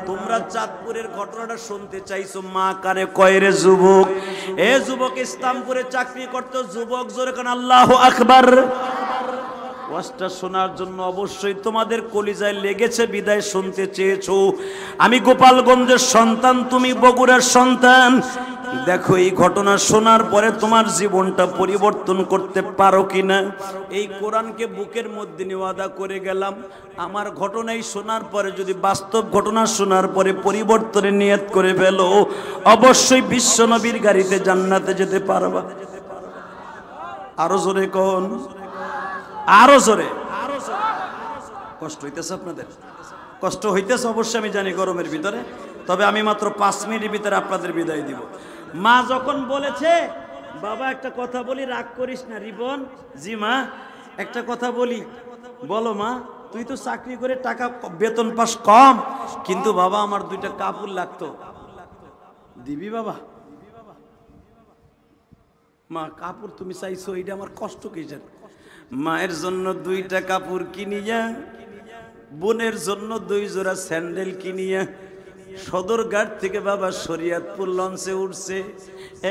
তোমরা চাঁদপুরের ঘটনাটা শুনতে চাইছো, মা কারে কয় রে যুবক? এ যুবক ইসলামপুরে চাকরি করতো যুবক, জোরে কোন আল্লাহু আকবার। ওয়াজটা শোনার জন্য অবশ্যই তোমাদের কলিজায় লেগেছে বিদায় শুনতে চেয়েছো। আমি গোপালগঞ্জের সন্তান, তুমি বগুড়ার সন্তান। দেখো এই ঘটনা শোনার পরে তোমার জীবনটা পরিবর্তন করতে পারো কিনা। এই কোরআনকে বুকের মধ্যে নিয়ে ওয়াদা করে গেলাম, আমার ঘটনাই শোনার পরে যদি বাস্তব ঘটনা শোনার পরে পরিবর্তনের নিয়ত করে ফেলো, অবশ্যই বিশ্ব নবীর গাড়িতে জান্নাতে যেতে পারবা। আরো জোরে কোন, আরো জোরে। কষ্ট হইতেছে আপনাদের? কষ্ট হইতেছে অবশ্যই আমি জানি গরমের ভিতরে, তবে আমি মাত্র 5 মিনিটের ভিতরে আপনাদের বিদায় দিব। মা যখন বলেছে বাবা একটা কথা বলি, রাগ করিস না রিপন। জি মা, একটা কথা বলি। বলো মা। তুই তো চাকরি করে টাকা বেতন পাস কম, কিন্তু বাবা আমার 2টা কাপড় লাগতো, দিবি বাবা? মা কাপড় তুমি চাইছো, এটা আমার কষ্ট কি জানো? মায়ের জন্য 2টা কাপড় কিনিয়া, বোনের জন্য 2 জোড়া স্যান্ডেল কিনিয়া সদরঘাট থেকে বাবা শরীয়তপুর লঞ্চে উঠছে।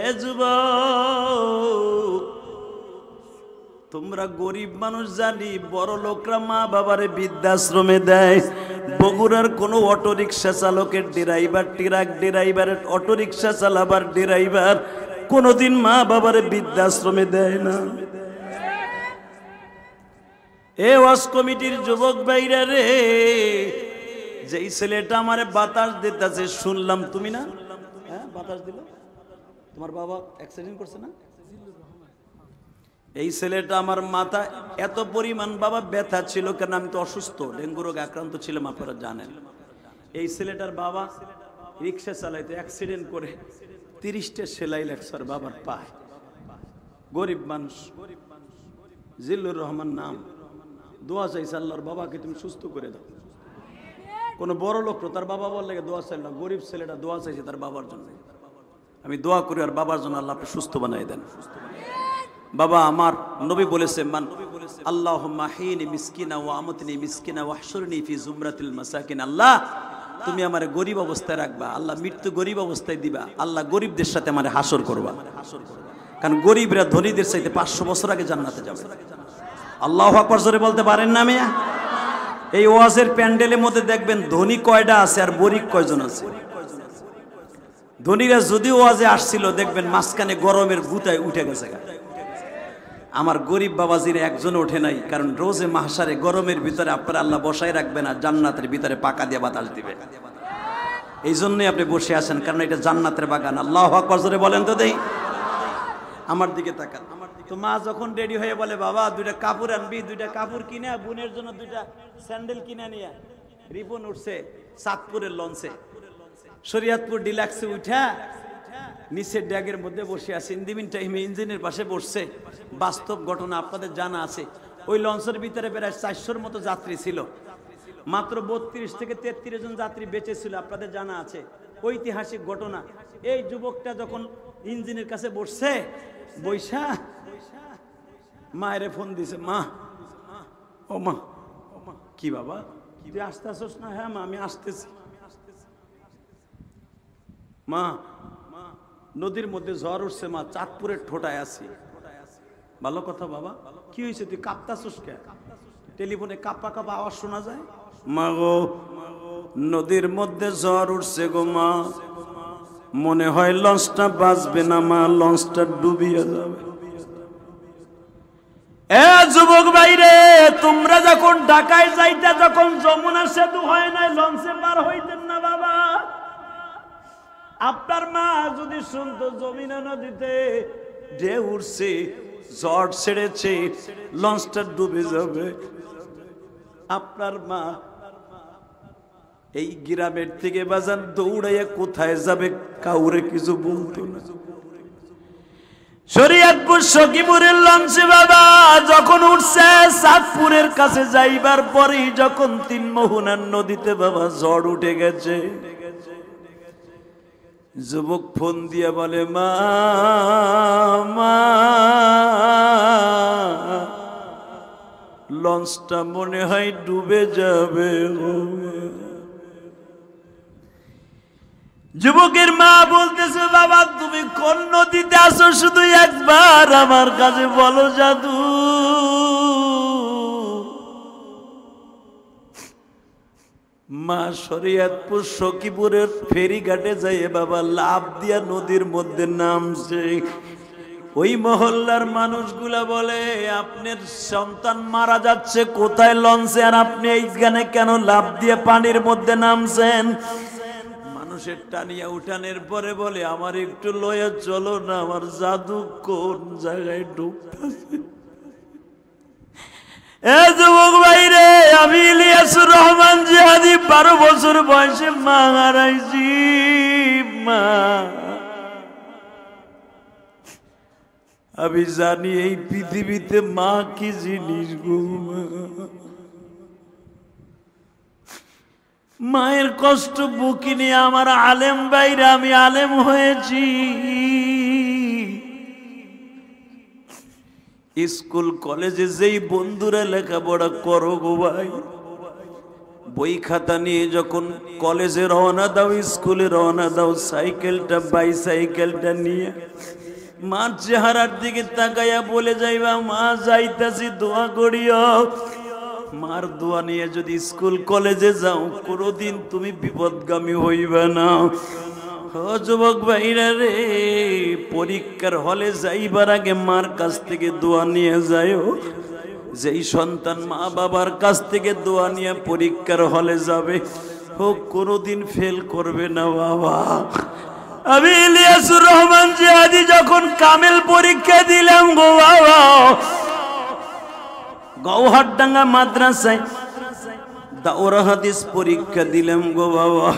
এ যুবক, তোমরা গরিব মানুষ জানি, বড় লোকরা মা বাবারে বৃদ্ধাশ্রমে দেয়। বগুড়ার কোনো অটোরিকশা চালকের ড্রাইভার, ট্রাক ড্রাইভারের, অটোরিকশা চালাবার ড্রাইভার কোনোদিন মা বাবারে বৃদ্ধাশ্রমে দেয় না। এ ওয়াজ কমিটির যুবক ভাইরা রে, যেই ছেলেটা আমারে বাতাস দিতেছে শুনলাম, তুমি না? হ্যাঁ বাতাস দিল, তোমার বাবা অ্যাক্সিডেন্ট করছে না? এই ছেলেটা আমার মাথা এত পরিমাণ বাবা ব্যথা ছিল, কেন আমি তো অসুস্থ, ডেঙ্গু রোগে আক্রান্ত ছিলাম, আপনারা জানেন। এই ছেলেটার বাবা রিক্সা চালাইতে অ্যাক্সিডেন্ট করে 30টা সেলাই লাগছে বাবার পায়। গরিব মানুষ, জিল্লুর রহমান নাম। দোয়া চাইছে আল্লাহর, বাবাকে তুমি সুস্থ করে দাও। কোন বড় লোক তার বাবা বললে দোয়া চাইল না, গরিব ছেলেটা দোয়া চাইছে তার বাবার জন্য। আমি দোয়া করি আর বাবার জন্য আল্লাহ আপনি সুস্থ বানাই দেন। বাবা আমার নবী বলেছে, মান আল্লাহুম্মা হিনি মিসকিনা ওয়া আমতনি মিসকিনা ওয়াহশুরনি ফি জুমরাতিল মাসাকিন। আল্লাহ তুমি আমারে গরিব অবস্থায় রাখবা, আল্লাহ মৃত্যু গরিব অবস্থায় দিবা, আল্লাহ গরিবদের সাথে আমারে হাসর করবা। কারণ গরিবরা ধনীদের চাইতে 500 বছর আগে জান্নাতে যাবে। আল্লাহু আকবার জোরে বলতে পারেন না মিয়া? এই ওয়াজের প্যান্ডেলের মধ্যে দেখবেন ধনী কয়টা আছে আর গরিব কয়জন আছে। ধনীরা যদি ওয়াজে আসছিল দেখবেন মাঝখানে গরমের গুতায় উঠে গেছে। আমার গরিব বাবাজির একজন ওঠে নাই, কারণ রোজে মাহশারে গরমের ভিতরে আপনার আল্লাহ বসাই রাখবে না, জান্নাতের ভিতরে পাকা দিয়ে বাতাস দিবে। এই জন্যই আপনি বসে আছেন, কারণ এটা জান্নাতের বাগান। আল্লাহু আকবার জোরে বলেন তো দেই। আমার দিকে তাকান। তো মা যখন রেডি হয়ে বলে বাবা 2টা কাপড় আনবি, 2টা কাপড় কিনে বোনের জন্য 2টা স্যান্ডেল কিনে নিয়ে রিপন উঠছে চাঁদপুরের লঞ্চে, শরীয়তপুর ডিলাক্সে উঠা নিচের ড্যাগের মধ্যে বসে আছে। ইন্দিমিন টাইমে ইঞ্জিনের পাশে বসছে। বাস্তব ঘটনা আপনাদের জানা আছে। ওই লঞ্চের ভিতরে প্রায় 400-র মতো যাত্রী ছিল, মাত্র 32 থেকে 33 জন যাত্রী বেঁচে ছিল, আপনাদের জানা আছে। ঐতিহাসিক ঘটনা। এই যুবকটা যখন ইঞ্জিনের কাছে বসছে, বৈশা মায়েরে ফোন দিছে, মা ও মা, কি বাবা তুই আসতে আসছ না? হ্যাঁ মা আমি আসতেছি। মা নদীর মধ্যে ঝড় উঠছে মা, চাঁদপুরের ঠোঁটায় আছি। ভালো কথা বাবা, কি হয়েছে তুই কাঁপতাছস কে? টেলিফোনে কাঁপা কাঁপা আওয়াজ শোনা যায়। মা গো নদীর মধ্যে ঝড় উঠছে গো মা, মনে হয় লঞ্চটা বাঁচবে না মা, লঞ্চটা ডুবিয়ে যাবে। এ যুবক ভাইরে, তোমরা যখন ঢাকায় যাইতা, যখন যমুনা সেতু হয় নাই, লঞ্চে পার হইতেন না বাবা। আপনার মা যদি শুনতো যমুনা নদীতে ঢেউ উঠছে, ঝড় ছেড়েছে, লঞ্চটা ডুবে যাবে, আপনার মা এই গ্রামের থেকে বাজান দৌড়াইয়া কোথায় যাবে কাউরে কিছু বলতো না। শরীয়তপুর সখীপুরের লঞ্চে বাবা যখন উঠছে, চাঁদপুরের কাছে যাইবার পরেই যখন 3 মোহনার নদীতে বাবা ঝড় উঠে গেছে, যুবক ফোন দিয়া বলে মা মা লঞ্চটা মনে হয় ডুবে যাবে। যুবকের মা বলতেছে বাবা তুমি কোন নদীতে আসো, শুধু একবার আমার কাছে বলো জাদু। মা শরীয়তপুর সখীপুরের ফেরিঘাটে যাইয়ে বাবা লাফ দিয়া নদীর মধ্যে নামছে। ওই মহল্লার মানুষগুলা বলে আপনার সন্তান মারা যাচ্ছে, কোথায় লঞ্চে, আর আপনি এইখানে কেন লাফ দিয়ে পানির মধ্যে নামছেন? মানুষের টানিয়া উঠানের পরে বলে আমার একটু লয়ে চলো না, আমার জাদু কোন জায়গায় ডুবতেছে। এ যুবক ভাইরে, আমি ইলিয়াসুর রহমান জিহাদি 12 বছর বয়সে মা হারাইছি। মা, আমি জানি এই পৃথিবীতে মা কি জিনিস গো। মায়ের কষ্ট বুকে নিয়ে আমার আলেম ভাইরা, আমি আলেম হয়েছি। স্কুল কলেজে যেই বন্ধুরা লেখাপড়া করো গো ভাই, বই খাতা নিয়ে যখন কলেজে রওনা দাও, স্কুলে রওনা দাও, সাইকেলটা বাইসাইকেলটা নিয়ে মার চেহারার দিকে তাকাইয়া বলে যাইবা মা যাইতাছি, দোয়া করিও। মার দোয়া নিয়ে যদি স্কুল কলেজে যাও, কোনোদিন তুমি বিপদগামী হইবে না। ও যুবক ভাইরা রে, পরীক্ষার হলে যাইবার আগে মার কাছ থেকে দোয়া নিয়ে যাও। যেই সন্তান মা বাবার কাছ থেকে দোয়া নিয়ে পরীক্ষার হলে যাবে, ও কোনোদিন ফেল করবে না বাবা। আমি ইলিয়াসুর রহমান জিহাদি যখন কামেল পরীক্ষা দিলাম গো বাবা, গৌহারডাঙ্গা মাদ্রাসায় দাওরা হাদিস পরীক্ষা দিলাম গো বাবা।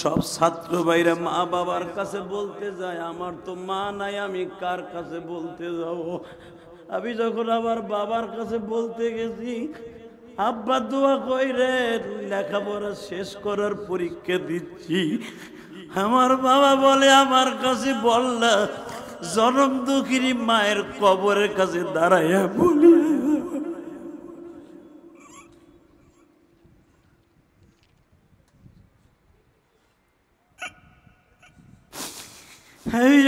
সব ছাত্র ভাইরা মা বাবার কাছে বলতে যায়, আমার তো মা নাই, আমি কার কাছে বলতে যাব? আমি যখন আবার বাবার কাছে বলতে গেছি, আব্বা দোয়া কইরে লেখাপড়া শেষ করার পরীক্ষা দিচ্ছি, আমার বাবা বলে আমার কাছে বললা জনম দুঃখিনী মায়ের কবরের কাছে দাঁড়াইয়া বলি।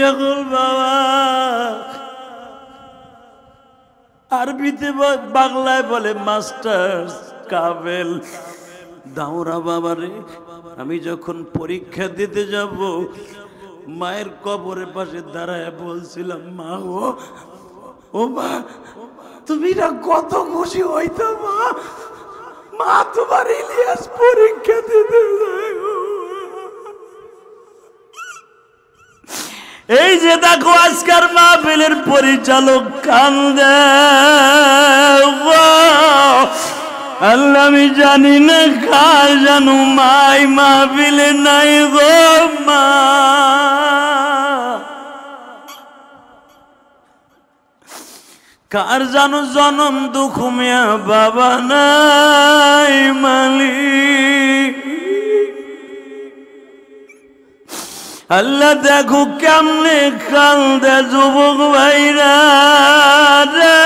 যখন বাবা আরবিতে বাংলায় বলে মাস্টার কামেল দাওরা বাবারে, আমি যখন পরীক্ষা দিতে যাব মায়ের কবরের পাশে দাঁড়ায় বলছিলাম, মা ও মা, তুমি না কত খুশি হইতো মা, মা তোমার ইলিয়াস পরীক্ষা দিতে যায়। এই যে দেখো আজকের মাহফিলের পরিচালক কান্দে, আল্লাহ আমি জানি না কার জানো মাই মাহফিলে নাই গো মা। কার জানো জনম দুঃখ মিয়া বাবা নাই মালিক। আল্লাহ দেখো কেমনে কান্দে যুবক ভাইরা রে,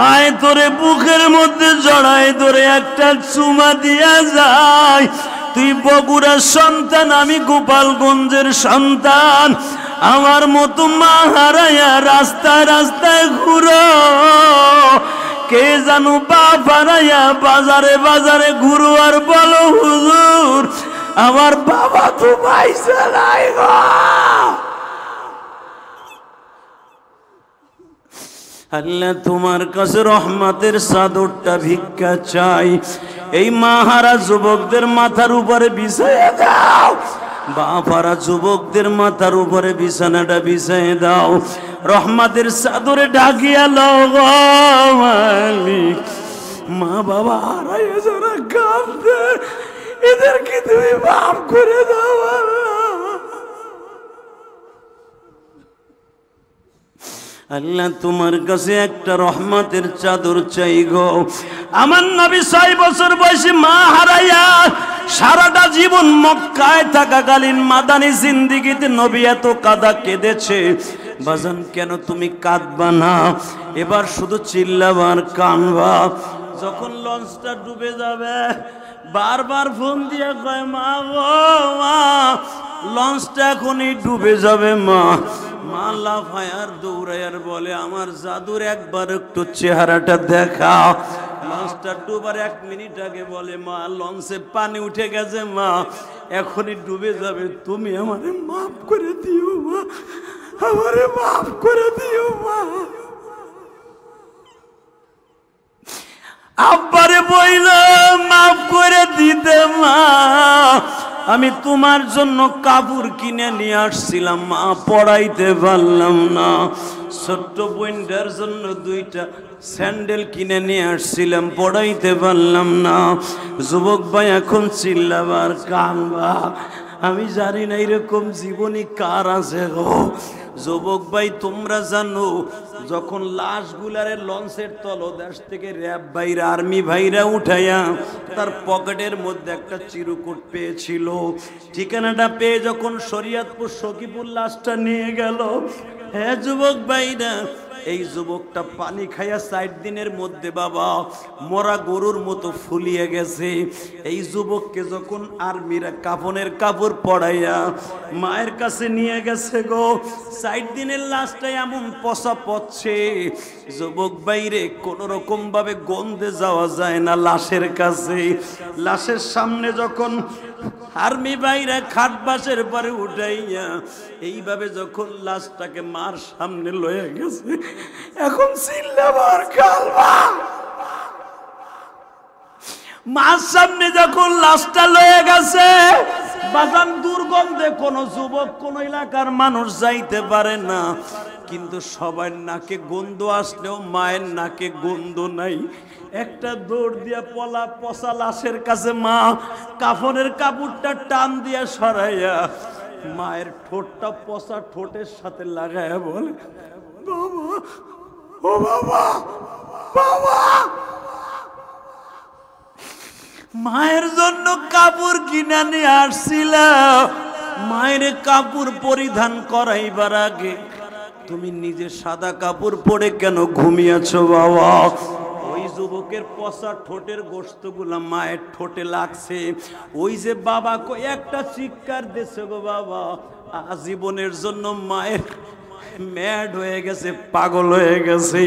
আয় তোরে বুকের মধ্যে জড়ায় ধরে একটা চুমা দিয়া যায়। তুই বগুড়ার সন্তান, আমি গোপালগঞ্জের সন্তান, আমার মতো মা হারাইয়া রাস্তায় রাস্তায় ঘুরো, কে জানো বাপ হারাইয়া বাজারে বাজারে ঘুরো আর বলো হুজুর আমার বাবা তো পাইছে নাই গো। আল্লাহ তোমার কাছে রহমতের চাদরটা ভিক্ষা চাই, এই মাহারা যুবকদের মাথার উপরে বিছাইয়ে দাও, বাপারা যুবকদের মাথার উপরে বিছানাটা বিছাইয়ে দাও, রহমতের চাদরে ঢাকিয়া লও গো মালিক। মা বাবা হারাইয়া যারা কাঁদে এদেরকে তুমি মাফ করে দাও আল্লাহ। তোমার কাছে একটা রহমতের চাদর চাই গো। আমার নবী 6 বছর বয়সে মা হারাইয়া সারাটা জীবন মক্কায় থাকাকালীন মাদানী জিন্দেগিতে নবী এত কাঁদা কেঁদেছে। বাজান কেন তুমি কাঁদবা না, এবার শুধু চিল্লাবার কানবা। যখন লঞ্চটা ডুবে যাবে বারবার ফোন দিয়ে কয় মা গো মা, লঞ্চটা এখনই ডুবে যাবে মা। মা লাফায়ার দৌড়ায়ার বলে আমার জাদুর একবার একটু চেহারাটা দেখা। লঞ্চ মাস্টার ডুবার 1 মিনিট আগে বলে, মা লঞ্চে পানি উঠে গেছে মা, এখনই ডুবে যাবে, তুমি আমারে মাফ করে দিও মা, আমারে মাফ করে দিও মা। আব্বারে বইলা মাফ করে দিতে মা, আমি তোমার জন্য কাপড় কিনে নিয়ে আসছিলাম মা, পড়াইতে পারলাম না। ছোট্ট বোনটার জন্য 2টা স্যান্ডেল কিনে নিয়ে আসছিলাম, পড়াইতে পারলাম না। যুবক ভাই এখন চিল্লাবার কানবা, আমি জানি না এরকম জীবনী কার আছে গো। যুবক ভাই তোমরা জানো, যখন লাশগুলারে লঞ্চের তলদেশ থেকে র্যাব ভাইরা, আর্মি ভাইরা উঠাইয়া তার পকেটের মধ্যে একটা চিরকুট পেয়েছিল, ঠিকানাটা পেয়ে যখন শরীয়তপুর সখীপুর লাশটা নিয়ে গেল, হ্যাঁ যুবক ভাইরা, এই যুবকটা পানি খাইয়া 4 দিনের মধ্যে বাবা মরা গরুর মতো ফুলিয়ে গেছে। এই যুবককে যখন আর্মিরা কাফনের কাপড় পরাইয়া মায়ের কাছে নিয়ে গেছে গো, 4 দিনের লাশটা এমন পচা পচছে যুবক বাইরে কোন রকম ভাবে গন্ধে যাওয়া যায় না লাশের কাছে। লাশের সামনে যখন আর্মি বাইরে খাট বাসের পরে উঠাইয়া এইভাবে যখন লাশটাকে মার সামনে লয়ে গেছে, এখন চিল্লাবার কালবা, মার সামনে যখন লাশটা লয়ে গেছে, বাজান দুর্গন্ধে কোন যুবক কোন এলাকার মানুষ যাইতে পারে না, কিন্তু সবার নাকে গন্ধ আসলেও মায়ের নাকে গন্ধ নাই। একটা দৌড় দিয়া পলা পচা লাশের কাছে মা কাফনের কাপড়টা টান দিয়া সরাইয়া মায়ের ঠোঁটটা পচা ঠোঁটের সাথে লাগায়া বলে, বাবা ও বাবা বাবা। মায়ের জন্য কাপড় কিনে নিয়ে আসছিলাম, মায়ের কাপড় পরিধান করাইবার আগে তুমি নিজে সাদা কাপড় পরে কেন ঘুমিয়েছো বাবা? ওই যুবকের পচা ঠোঁটের গোশতগুলা মায়ের ঠোঁটে লাগছে। ওই যে বাবা একটা চিৎকার দিছে গো বাবা, আজীবনের জন্য মায়ের ম্যাড হয়ে গেছে, পাগল হয়ে গেছে।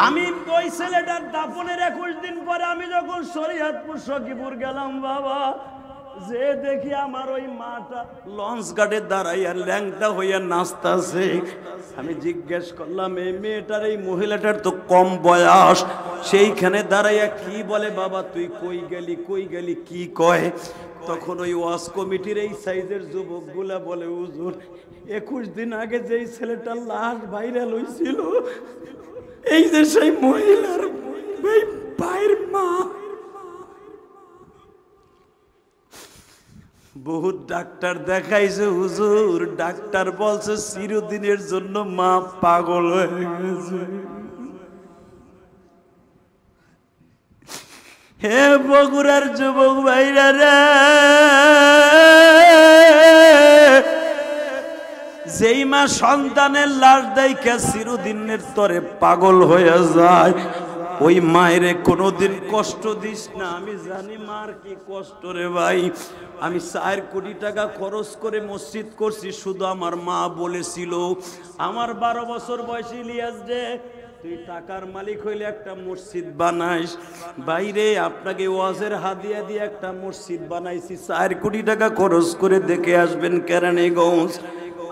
আমি ওই ছেলেটার দাফনের 21 দিন পরে আমি যখন শরীয়তপুর সখীপুর গেলাম বাবা, যে দেখি আমার ওই মাটা লঞ্চ ঘাটে দাঁড়াইয়া ল্যাংটা হইয়া নাচতাছে। আমি জিজ্ঞেস করলাম, এই মেয়েটার এই মহিলাটার তো কম বয়স, সেইখানে দাঁড়াইয়া কি বলে বাবা তুই কই গেলি কই গেলি কি কয়? তখন ওই ওয়াজ কমিটির এই সাইজের যুবকগুলা বলে, হুজুর 21 দিন আগে যেই ছেলেটার লাশ ভাইরাল হয়েছিল, এই যে সেই মহিলার ভাইয়ের মা। বহুত ডাক্তার দেখাইছে হুজুর, ডাক্তার বলছে চিরদিনের জন্য মা পাগল হয়ে গেছে। হে বগুড়ার যুবক ভাইরা রে, যেই মা সন্তানের লাশ দেখা চিরদিনের তরে পাগল হয়ে যায়, ওই মায়েরে কোনোদিন কষ্ট দিস না। আমি জানি মার কি কষ্ট রে ভাই। আমি 4 কোটি টাকা খরচ করে মসজিদ করছি, শুধু আমার মা বলেছিল, আমার 12 বছর বয়সী ইলিয়াস রে, তুই টাকার মালিক হইলে একটা মসজিদ বানাইস। বাইরে আপনাকে ওয়াজের হাদিয়া দিয়ে একটা মসজিদ বানাইছি, 4 কোটি টাকা খরচ করে দেখে আসবেন কেরানীগঞ্জ।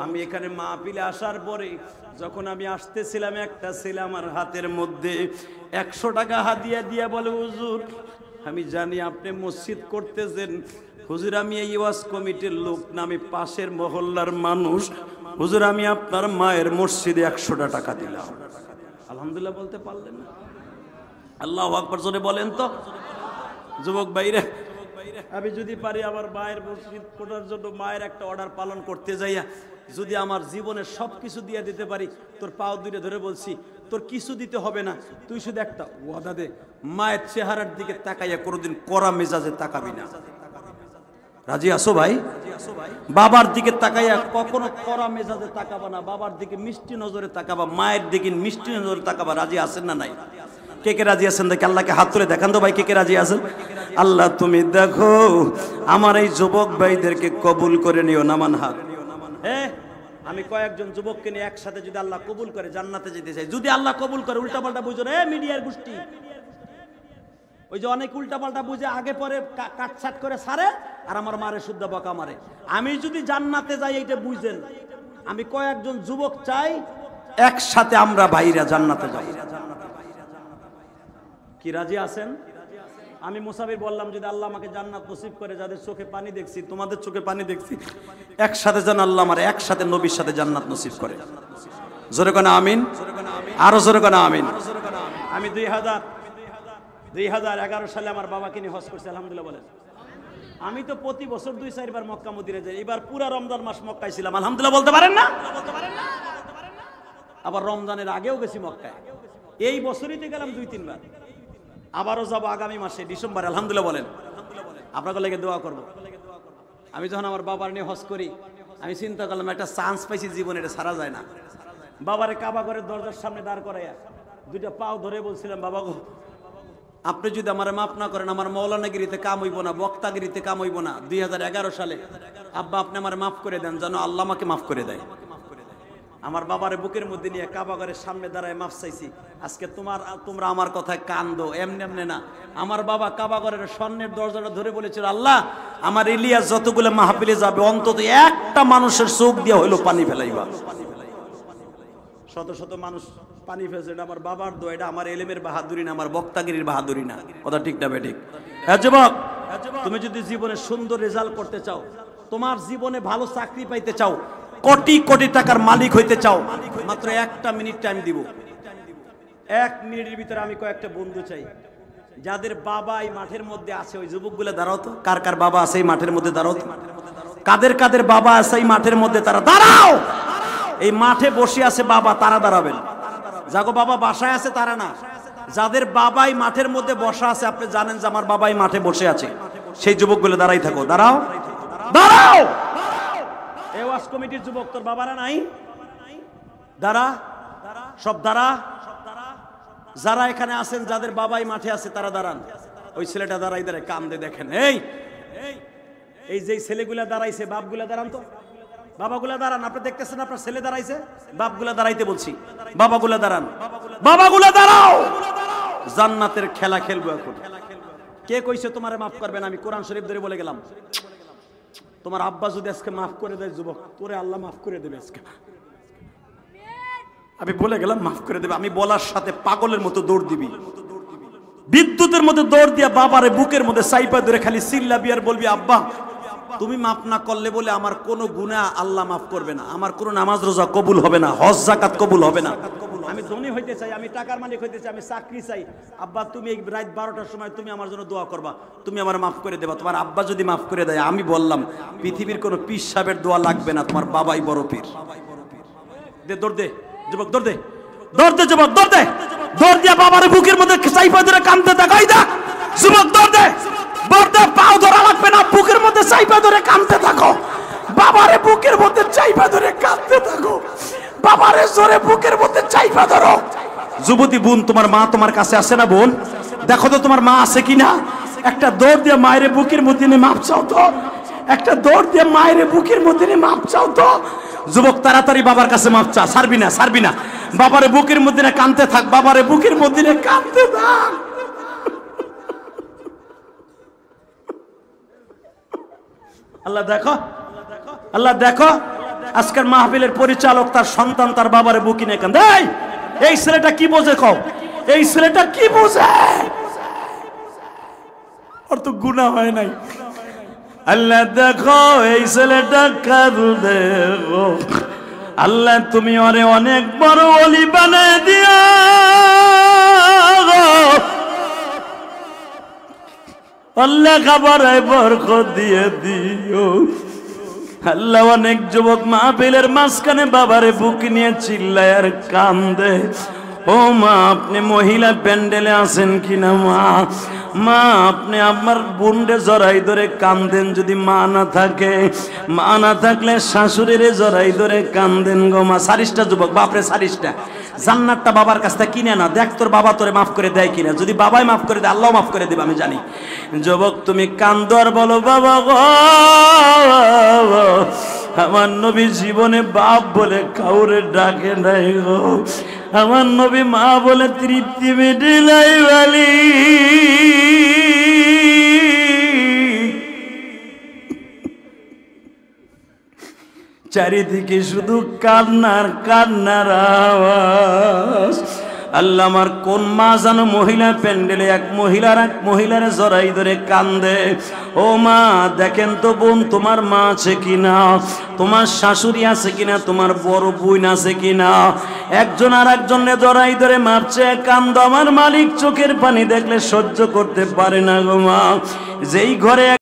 আমি এখানে মাহফিলে আসার পরে যখন আমি আসতেছিলাম, একটা ছেলে আমার হাতের মধ্যে 100 টাকা হাদিয়া দিয়া বলে, হুজুর আমি জানি আপনি মসজিদ করতেছেন, হুজুর আমি এই ওয়াজ কমিটির লোক না, আমি পাশের মহল্লার মানুষ, হুজুর আমি আপনার মায়ের মসজিদে 100টা টাকা দিলাম। আলহামদুলিল্লাহ বলতে পারলেন না? আল্লাহু আকবার জোরে বলেন তো যুবক ভাইরা। আমি যদি পারি আমার মায়ের মসজিদ করার জন্য মায়ের একটা অর্ডার পালন করতে যাইয়া যদি আমার জীবনের সব কিছু দিয়ে দিতে পারি, তোর পাও দুইটা ধরে বলছি, তোর কিছু দিতে হবে না, তুই শুধু একটা ওয়াদা দে, মায়ের চেহারার দিকে তাকাইয়া কোনোদিন কড়া মেজাজে তাকাবি না। রাজি আসো ভাই? বাবার দিকে তাকাইয়া কখনো কড়া মেজাজে তাকাবা না, বাবার দিকে মিষ্টি নজরে তাকাবা, মায়ের দিকে মিষ্টি নজরে তাকাবা। রাজি আছেন না নাই? কে কে রাজি আছেন দেখে আল্লাহকে হাত তুলে দেখান তো ভাই, কে কে রাজি আছেন? আল্লাহ তুমি দেখো আমার এই যুবক ভাইদেরকে কবুল করে নিও। নামান হাত। হ্যাঁ, আমি কয়েকজন যুবককে নিয়ে একসাথে যদি আল্লাহ কবুল করে জান্নাতে যেতে চাই। যদি আল্লাহ কবুল করে, উল্টা পাল্টা বুঝো না মিডিয়ার গোষ্ঠী, ওই যে অনেক উল্টাপাল্টা বুঝে আগে পরে কাটছাট করে সারে, আর আমার মারে শুদ্ধ বকা মারে। আমি যদি জান্নাতে যাই এইটা বুঝেন, আমি কয়েকজন যুবক চাই একসাথে আমরা ভাইরা জান্নাতে যাই। কি রাজি আছেন? আমি মুসাফির বললাম যদি আল্লাহ আমাকে জান্নাত নসিব করে, যাদের চোখে পানি দেখছি, তোমাদের চোখে পানি দেখছি, একসাথে যেন আল্লাহ আমার একসাথে নবীর সাথে জান্নাত নসিব করে। জোরে কোন আমিন, আরো জোরে কোন আমিন। আমি 2011 সালে আমার বাবাকে নিয়ে হজ করছি, আলহামদুলিল্লাহ বলেন। আমি তো প্রতি বছর 2-4 বার মক্কা মদিনা যাই। এবার পুরা রমজান মাস মক্কায় ছিলাম, আলহামদুলিল্লাহ বলতে পারেন না? আবার রমজানের আগেও গেছি মক্কায়। এই বছরই তো গেলাম 2-3 বার। আবারও যাবো আগামী মাসে ডিসেম্বর, আলহামদুলিল্লাহ বলেন। আপনাকে লেগে দোয়া করব। আমি যখন আমার বাবার নিয়ে হজ করি, আমি চিন্তা করলাম একটা চান্স পাইছি জীবনে, এটা সারা যায় না। বাবারে কাবা ঘরের দরজার সামনে দাঁড় করাইয়া 2টা পাও ধরে বলছিলাম, বাবা গো, আপনি যদি আমার মাফ না করেন, আমার মৌলানাগিরিতে কাম হইব না, বক্তাগিরিতে কাম হইব না। 2011 সালে আব্বা আপনি আমার মাফ করে দেন, যেন আল্লাহ আমাকে মাফ করে দেয়। আমার বাবারে বুকের মধ্যে নিয়ে কাবা ঘরের সামনে দাঁড়ায় মাফ চাইছি। আজকে তোমরা আমার কথায় কান্দো, এমনি এমনি না। আমার বাবা কাবা ঘরের স্বর্ণের দরজাটা ধরে বলেছিল, আল্লাহ আমার ইলিয়াস যতগুলো মাহফিলে যাবে অন্তত একটা মানুষের চোখ দিয়ে হইলো পানি ফেলাইবা। শত শত মানুষ পানি ফেলছে, এটা আমার বাবার দোয়া, এটা আমার এলেমের বাহাদুরি না, আমার বক্তাগিরির বাহাদুরি না। কথা ঠিক না বেঠিক? হ্যাঁ যুবক, তুমি যদি জীবনে সুন্দর রেজাল্ট করতে চাও, তোমার জীবনে ভালো চাকরি পাইতে চাও, কোটি কোটি টাকার মালিক হইতে চাও, মাত্র 1 মিনিট টাইম দিব। 1 মিনিটের ভিতরে আমি কয়েকটা বন্ধু চাই যাদের বাবা এই মাঠের মধ্যে আছে। ওই যুবকগুলো দাঁড়াও তো, কার কার বাবা আছে এই মাঠের মধ্যে? দাঁড়াও তো, কাদের কাদের বাবা আছে এই মাঠের মধ্যে? তারা দাঁড়াও। এই মাঠে বসে আছে বাবা, তারা দাঁড়াবেন। যাগো বাবা বাসায় আছে তারা না, যাদের বাবাই মাঠের মধ্যে বসা আছে, আপনি জানেন যে আমার বাবাই মাঠে বসে আছে, সেই যুবকগুলো দাঁড়াই থাকো। দাঁড়াও, দাঁড়াও। এই ওয়াজ কমিটির যুবক, তোর বাবারা নাই? দাঁড়া, সব দাঁড়া। যারা এখানে আছেন, যাদের বাবাই মাঠে আছে, তারা দাঁড়ান। ওই ছেলেটা দাঁড়াই দাঁড়ায় কান্দে, দেখেন। এই যে ছেলেগুলা দাঁড়াইছে, বাপগুলা দাঁড়ান তো, বাবাগুলা দাঁড়ান। আপনি দেখতেছেন আপনার ছেলে দাঁড়াইছে, বাপগুলা দাঁড়াইতে বলছি। বাবাগুলা দাঁড়ান, বাবাগুলা দাঁড়াও। জান্নাতের খেলা খেলবো এখন। কে কইছে তোমারে মাফ করবেন? আমি কোরআন শরীফ ধরে বলে গেলাম, তোমার আব্বা যদি আজকে মাফ করে দেয় যুবক, তোরে আল্লাহ মাফ করে দেবে আজকে। আমি বলে গেলাম মাফ করে দেবে। আমি বলার সাথে পাগলের মতো দৌড় দিবি, বিদ্যুতের মতো দৌড় দিয়া বাবারে বুকের মধ্যে সাইপা ধরে খালি চিল্লাবি আর বলবি, আব্বা তুমি মাফ না করলে বলে আমার কোনো গুনাহ আল্লাহ মাফ করবে না, আমার কোনো নামাজ রোজা কবুল হবে না, হজ যাকাত কবুল হবে না। আমি ধনী হইতে চাই, আমি টাকার মালিক হইতে চাই, আমি চাকরি চাই। আব্বা তুমি এই রাত 12টার সময় তুমি আমার জন্য দোয়া করবা, তুমি আমার মাফ করে দেবা। তোমার আব্বা যদি মাফ করে দেয়, আমি বললাম পৃথিবীর কোনো পীর সাহেবের দোয়া লাগবে না, তোমার বাবাই বড় পীর। দে দৌড় দে যুবক, দৌড় দে, দৌড় দে যুবক, দৌড় দে। দৌড় দিয়া বাবার বুকের মধ্যে চাইপা ধরে কাঁদতে থাক। ওই দেখ যুবক, দৌড় দে, দৌড় দে। পাও ধরা লাগবে না, বুকের মধ্যে চাইপা ধরে কাঁদতে থাকো। বাবারে বুকের মধ্যে চাইপা ধরে কাঁদতে থাকো। বাবারে জোরে বুকের মধ্যে চাইপা ধরো। যুবতী বোন, তোমার মা তোমার কাছে আছে না? বোন দেখো তো তোমার মা আছে কিনা। একটা দৌড় দিয়ে মায়ের বুকের মধ্যে নিয়ে মাপ চাও তো। একটা দৌড় দিয়ে মায়ের বুকের মধ্যে নিয়ে মাপ চাও তো। যুবক তাড়াতাড়ি বাবার কাছে মাপ চা, ছাড়বি না, ছাড়বি না। বাবারে বুকের মধ্যে না কাঁদতে থাক, বাবারে বুকের মধ্যে না কাঁদতে থাক। আল্লাহ দেখো, আল্লাহ দেখো, আজকের মাহফিলের পরিচালক তার সন্তান তার বাবারে বুকি নিয়ে কাঁদে। এই ছেলেটা কি বোঝে? কও, এই ছেলেটা কি বোঝে? ওর তো গুনাহ হয় নাই। আল্লাহ দেখো, এই ছেলেটা কাঁদে। আল্লাহ তুমি ওরে অনেক বড় ওলি বানায় দিও। আল্লাহ খাবারে বরকত দিয়ে দিও। আল্লাহ অনেক যুবক মাহফিলের মাঝখানে বাবারে বুক নিয়ে চিল্লায় আর কান্দে। ও মা, আপনি মহিলা প্যান্ডেলে আছেন কিনা? মা, মা আপনি আমার বুন্ডে জড়াই ধরে কান্দেন। যদি মা না থাকে, মা না থাকলে শাশুড়িরে জড়াই ধরে কান্দেন গো মা। 40টা যুবক, বাপরে 40টা। জান্নাতটা বাবার কাছ থেকে কিনে না, দেখ তোর বাবা তোরে মাফ করে দেয় কিনা। যদি বাবাই মাফ করে দেয়, আল্লাহ মাফ করে দেবে, আমি জানি। যুবক তুমি কান্দো আর বলো, বাবা গো, আমার নবী জীবনে বাপ বলে কাউরে ডাকে নাই গো। আমার নবী মা বলে তৃপ্তি মিটিলাই বালি। চারিদিকে শুধু কান্নার কান্নার আওয়াজ। আল্লাহ, আমার কোন মা জানো মহিলা প্যান্ডেলে এক মহিলার জড়াই ধরে কান্দে। ও মা, দেখেন তো বোন, তোমার মা আছে কিনা, তোমার শাশুড়ি আছে কিনা, তোমার বড় বোন আছে কিনা। একজন আর একজনের জড়াই ধরে মারছে, কান্দ। আমার মালিক চোখের পানি দেখলে সহ্য করতে পারে না গো মা। যেই ঘরে